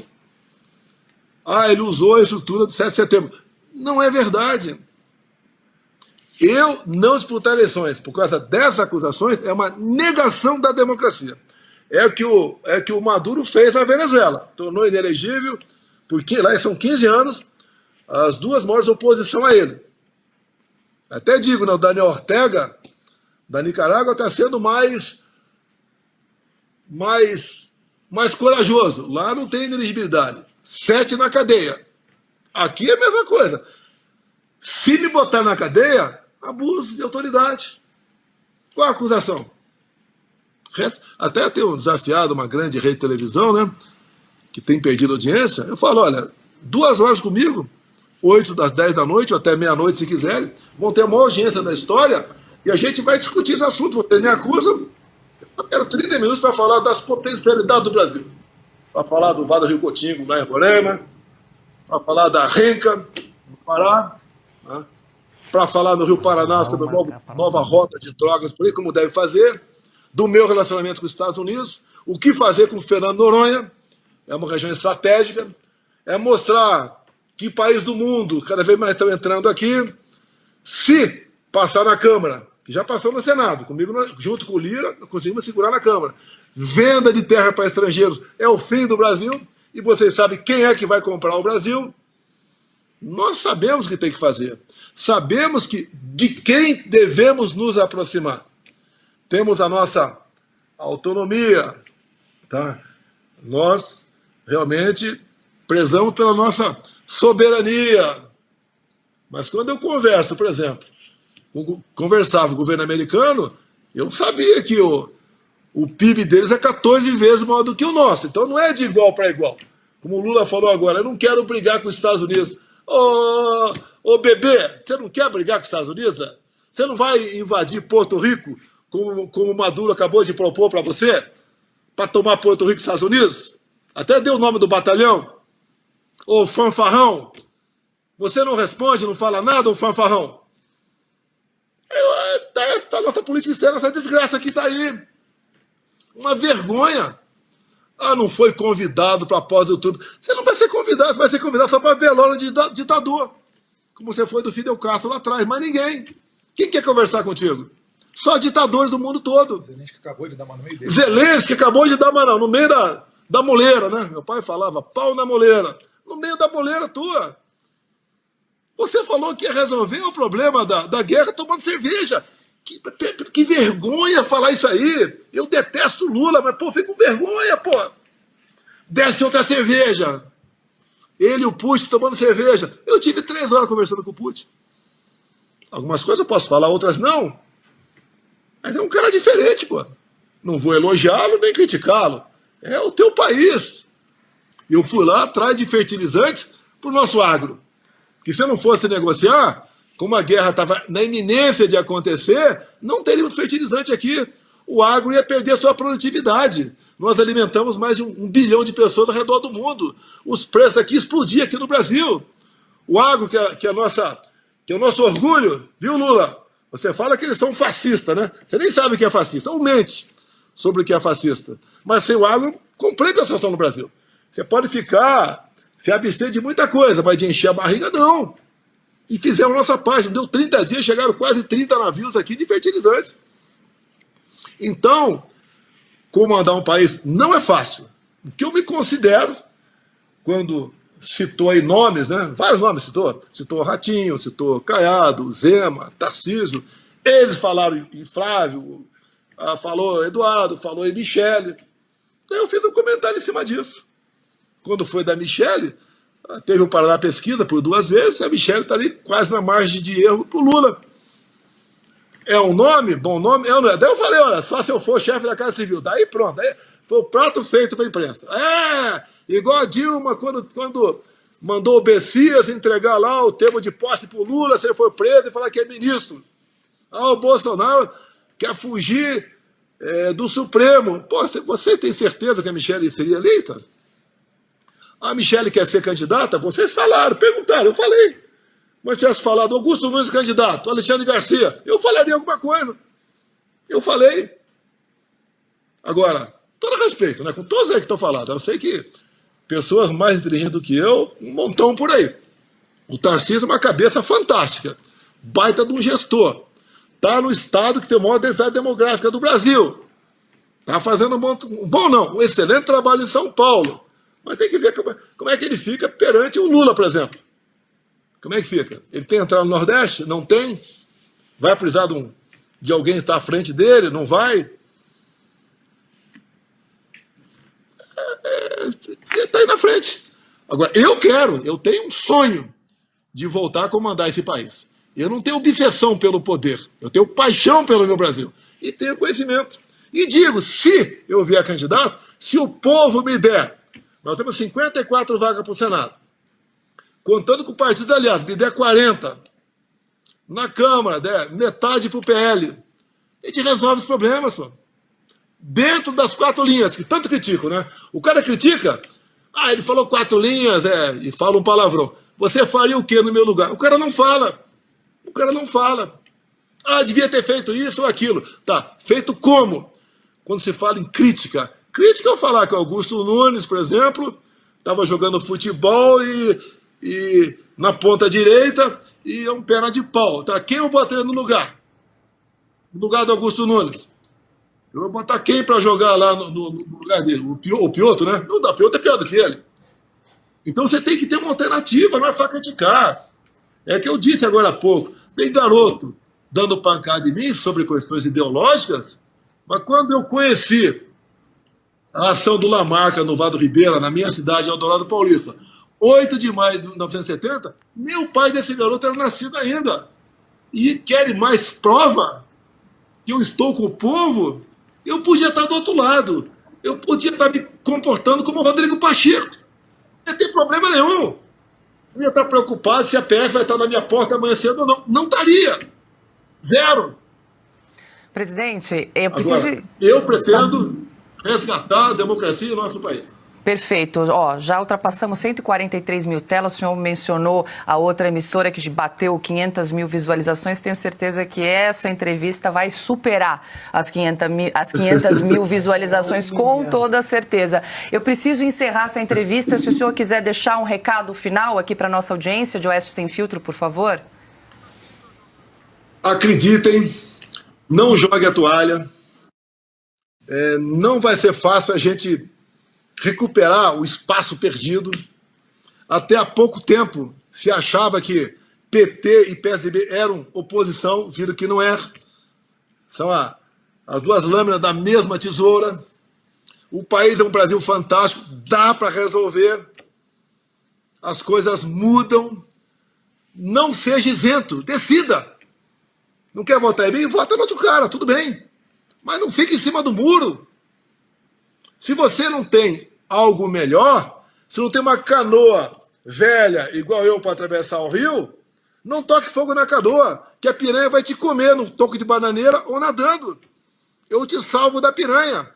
Ele usou a estrutura do 7 de setembro. Não é verdade. Eu não disputar eleições por causa dessas acusações é uma negação da democracia. É o que o Maduro fez na Venezuela. Tornou inelegível, porque lá são 15 anos, as duas maiores oposição a ele. Até digo, o Daniel Ortega, da Nicarágua, está sendo mais corajoso. Lá não tem inelegibilidade. 7 na cadeia. Aqui é a mesma coisa. Se me botar na cadeia, abuso de autoridade. Qual a acusação? Até tenho desafiado uma grande rede de televisão, né, que tem perdido audiência. Eu falo, olha, 2 horas comigo, 8 das 10 da noite, ou até meia-noite, se quiserem, vão ter a maior audiência da história e a gente vai discutir esse assunto. Vocês me acusam, eu quero 30 minutos para falar das potencialidades do Brasil. Para falar do Vale do Rio Cotingo, na Erborema, para falar da Renca, no Pará, né, para falar no Rio Paraná sobre a nova rota de drogas, por aí como deve fazer, do meu relacionamento com os Estados Unidos, o que fazer com o Fernando Noronha, é uma região estratégica, é mostrar que países do mundo cada vez mais estão entrando aqui, se passar na Câmara, que já passou no Senado, comigo, junto com o Lira, conseguimos segurar na Câmara. Venda de terra para estrangeiros é o fim do Brasil, e vocês sabem quem é que vai comprar o Brasil. Nós sabemos o que tem que fazer. Sabemos de quem devemos nos aproximar. Temos a nossa autonomia, tá? Nós realmente prezamos pela nossa soberania. Mas quando eu converso, por exemplo, conversava com o governo americano, eu sabia que o PIB deles é 14 vezes maior do que o nosso. Então não é de igual para igual. Como o Lula falou agora, eu não quero brigar com os Estados Unidos. Ô bebê, você não quer brigar com os Estados Unidos? Você não vai invadir Porto Rico, como o Maduro acabou de propor para você, para tomar Porto Rico e Estados Unidos? Até deu o nome do batalhão. Ô fanfarrão, você não responde, não fala nada, ô fanfarrão? Tá a nossa política externa, essa desgraça que está aí. Uma vergonha. Não foi convidado para a posse do Trump. Você não vai ser convidado, vai ser convidado só para velório de ditador. como você foi do Fidel Castro lá atrás, mas ninguém. Quem quer conversar contigo? Só ditadores do mundo todo. Zelensky acabou de dar uma no meio dele. Zelensky acabou de dar uma no meio da moleira, né? Meu pai falava pau na moleira. No meio da moleira tua. Você falou que ia resolver o problema da guerra tomando cerveja. Que vergonha falar isso aí. Eu detesto Lula, mas, pô, fico com vergonha, pô. Desce outra cerveja. Ele e o Putin tomando cerveja. Eu tive 3 horas conversando com o Putin. Algumas coisas eu posso falar, outras não. Mas é um cara diferente, pô. Não vou elogiá-lo nem criticá-lo. É o teu país. Eu fui lá atrás de fertilizantes para o nosso agro. Que se eu não fosse negociar, como a guerra estava na iminência de acontecer, não teríamos fertilizante aqui. O agro ia perder a sua produtividade. Nós alimentamos mais de 1 bilhão de pessoas ao redor do mundo. Os preços aqui explodiam aqui no Brasil. O agro, que é o nosso orgulho, viu, Lula? Você fala que eles são fascistas, né? Você nem sabe o que é fascista, ou mente sobre o que é fascista. Mas sem o agro, complica a situação no Brasil. Você pode se abster de muita coisa, mas de encher a barriga, não. E fizemos a nossa parte. Deu 30 dias, chegaram quase 30 navios aqui de fertilizantes. Então, comandar um país não é fácil. O que eu me considero, quando citou aí nomes, né? Vários nomes citou. Citou Ratinho, citou Caiado, Zema, Tarcísio. Eles falaram em Flávio, falou Eduardo, falou em Michele. Então eu fiz um comentário em cima disso. Quando foi da Michele, teve o Paraná Pesquisa por 2 vezes, a Michele está ali quase na margem de erro para o Lula. É um nome? Bom nome? É um nome. Daí eu falei, olha, só se eu for chefe da Casa Civil. Daí pronto, daí foi o prato feito para a imprensa. Igual a Dilma, quando mandou o Bessias entregar lá o termo de posse para o Lula, se ele for preso e falar que é ministro. O Bolsonaro quer fugir do Supremo. Pô, você tem certeza que a Michele seria eleita? A Michele quer ser candidata? Vocês falaram, perguntaram, eu falei. Mas tivesse falado Augusto Nunes candidato, Alexandre Garcia, eu falaria alguma coisa. Eu falei. Agora, todo respeito, né? Com todos aí que estão falando, eu sei que pessoas mais inteligentes do que eu, um montão por aí. O Tarcísio é uma cabeça fantástica, baita de um gestor. Está no estado que tem a maior densidade demográfica do Brasil. Está fazendo um excelente trabalho em São Paulo. Mas tem que ver como é que ele fica perante o Lula, por exemplo. Como é que fica? Ele tem entrado no Nordeste? Não tem? Vai precisar de alguém estar à frente dele? Não vai? Está aí na frente. Agora, eu tenho um sonho de voltar a comandar esse país. Eu não tenho obsessão pelo poder. Eu tenho paixão pelo meu Brasil. E tenho conhecimento. E digo, se eu vier candidato, se o povo me der, nós temos 54 vagas para o Senado. Contando com o partido aliado, me der 40. Na Câmara, der metade para o PL. A gente resolve os problemas, pô. Dentro das 4 linhas, que tanto criticam, né? O cara critica, ele falou 4 linhas, e fala um palavrão. Você faria o quê no meu lugar? O cara não fala. Devia ter feito isso ou aquilo. Tá, feito como? Quando se fala em crítica. Crítica eu falar que o Augusto Nunes, por exemplo, estava jogando futebol e na ponta direita e é um perna de pau. Tá? Quem eu botei no lugar? No lugar do Augusto Nunes. Eu vou botar quem para jogar lá no lugar dele? O Piotr, né? Não dá, o Piotr é pior do que ele. Então você tem que ter uma alternativa, não é só criticar. É que eu disse agora há pouco, tem garoto dando pancada em mim sobre questões ideológicas, mas quando eu conheci a ação do Lamarca no Vado Ribeira, na minha cidade, Eldorado Paulista, 8 de maio de 1970, nem o pai desse garoto era nascido ainda. E querem mais prova que eu estou com o povo? Eu podia estar do outro lado. Eu podia estar me comportando como o Rodrigo Pacheco. Não ia ter problema nenhum. Não ia estar preocupado se a PF vai estar na minha porta amanhã cedo ou não. Não estaria. Zero. Presidente, eu pretendo resgatar a democracia em nosso país. Perfeito. Ó, já ultrapassamos 143 mil telas. O senhor mencionou a outra emissora que bateu 500 mil visualizações. Tenho certeza que essa entrevista vai superar as 500 mil visualizações, com toda certeza. Eu preciso encerrar essa entrevista. Se o senhor quiser deixar um recado final aqui para a nossa audiência de Oeste Sem Filtro, por favor. Acreditem, não jogue a toalha. Não vai ser fácil a gente recuperar o espaço perdido. Até há pouco tempo se achava que PT e PSDB eram oposição, viram que não é. São as duas lâminas da mesma tesoura. O país é um Brasil fantástico, dá para resolver. As coisas mudam. Não seja isento, decida. Não quer votar em mim? Vota no outro cara, tudo bem. Mas não fique em cima do muro. Se você não tem algo melhor, se não tem uma canoa velha, igual eu, para atravessar o rio, não toque fogo na canoa, que a piranha vai te comer no toco de bananeira ou nadando. Eu te salvo da piranha.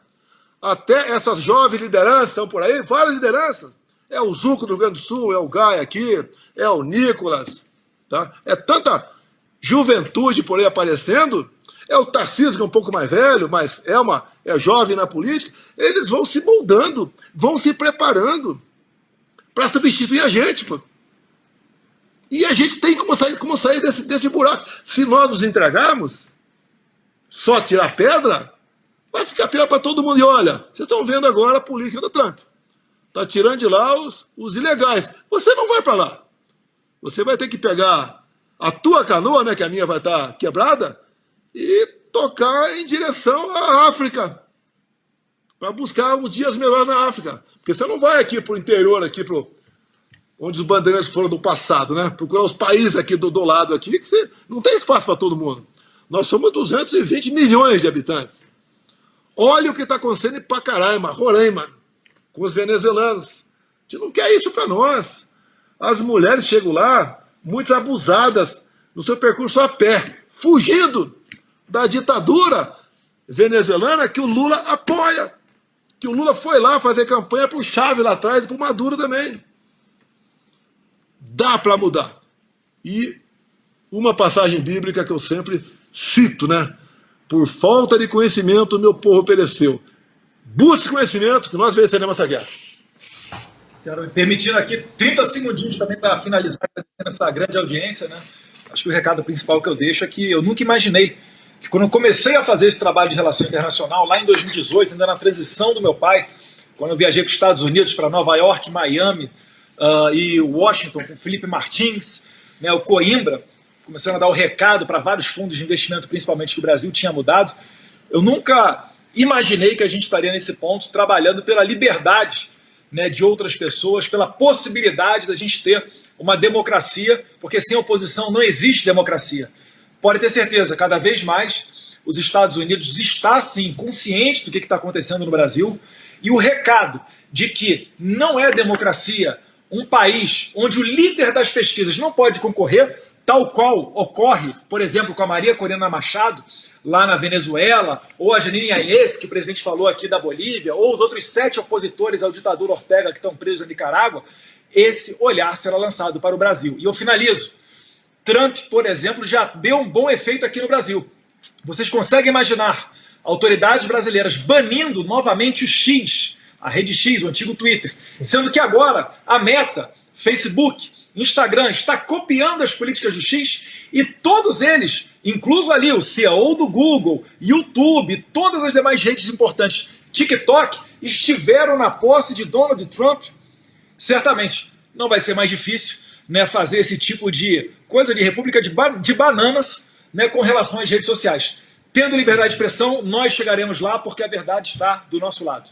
Até essas jovens lideranças estão por aí, várias lideranças. É o Zuco do Rio Grande do Sul, é o Gai aqui, é o Nicolas. Tá? É tanta juventude por aí aparecendo. É o Tarcísio, que é um pouco mais velho, mas é jovem na política. Eles vão se moldando, vão se preparando para substituir a gente. Pô. E a gente tem como sair desse buraco. Se nós nos entregarmos, só tirar pedra, vai ficar pior para todo mundo. E olha, vocês estão vendo agora a política do Trump. Está tirando de lá os ilegais. Você não vai para lá. Você vai ter que pegar a tua canoa, né, que a minha vai estar quebrada, e tocar em direção à África, para buscar uns dias melhores na África. Porque você não vai aqui para o interior, aqui onde os bandeirantes foram do passado, né? Procurar os países aqui do lado aqui, que você não tem espaço para todo mundo. Nós somos 220 milhões de habitantes. Olha o que está acontecendo em Pacaraima, Roraima, com os venezuelanos. A gente não quer isso para nós. As mulheres chegam lá, muitas abusadas no seu percurso a pé, fugindo da ditadura venezuelana que o Lula apoia. Que o Lula foi lá fazer campanha para o Chávez lá atrás e para o Maduro também. Dá para mudar. E uma passagem bíblica que eu sempre cito, né? Por falta de conhecimento, meu povo pereceu. Busque conhecimento, que nós venceremos essa guerra. Me permitindo aqui 30 segundinhos também para finalizar essa grande audiência, né? Acho que o recado principal que eu deixo é que eu nunca imaginei que quando eu comecei a fazer esse trabalho de relação internacional, lá em 2018, ainda na transição do meu pai, quando eu viajei para os Estados Unidos, para Nova York, Miami e Washington, com o Felipe Martins, né, o Coimbra, começando a dar o recado para vários fundos de investimento, principalmente que o Brasil tinha mudado, eu nunca imaginei que a gente estaria nesse ponto, trabalhando pela liberdade, né, de outras pessoas, pela possibilidade da gente ter uma democracia, porque sem oposição não existe democracia. Pode ter certeza, cada vez mais os Estados Unidos está, sim, consciente do que está acontecendo no Brasil, e o recado de que não é democracia um país onde o líder das pesquisas não pode concorrer, tal qual ocorre, por exemplo, com a Maria Corina Machado, lá na Venezuela, ou a Janine Áñez, que o presidente falou aqui da Bolívia, ou os outros 7 opositores ao ditador Ortega que estão presos na Nicarágua, esse olhar será lançado para o Brasil. E eu finalizo. Trump, por exemplo, já deu um bom efeito aqui no Brasil. Vocês conseguem imaginar autoridades brasileiras banindo novamente o X, a rede X, o antigo Twitter, sendo que agora a Meta, Facebook, Instagram está copiando as políticas do X e todos eles, incluso ali o CEO do Google, YouTube, todas as demais redes importantes, TikTok, estiveram na posse de Donald Trump. Certamente não vai ser mais difícil, né, fazer esse tipo de coisa de república de bananas, né, com relação às redes sociais. Tendo liberdade de expressão, nós chegaremos lá porque a verdade está do nosso lado.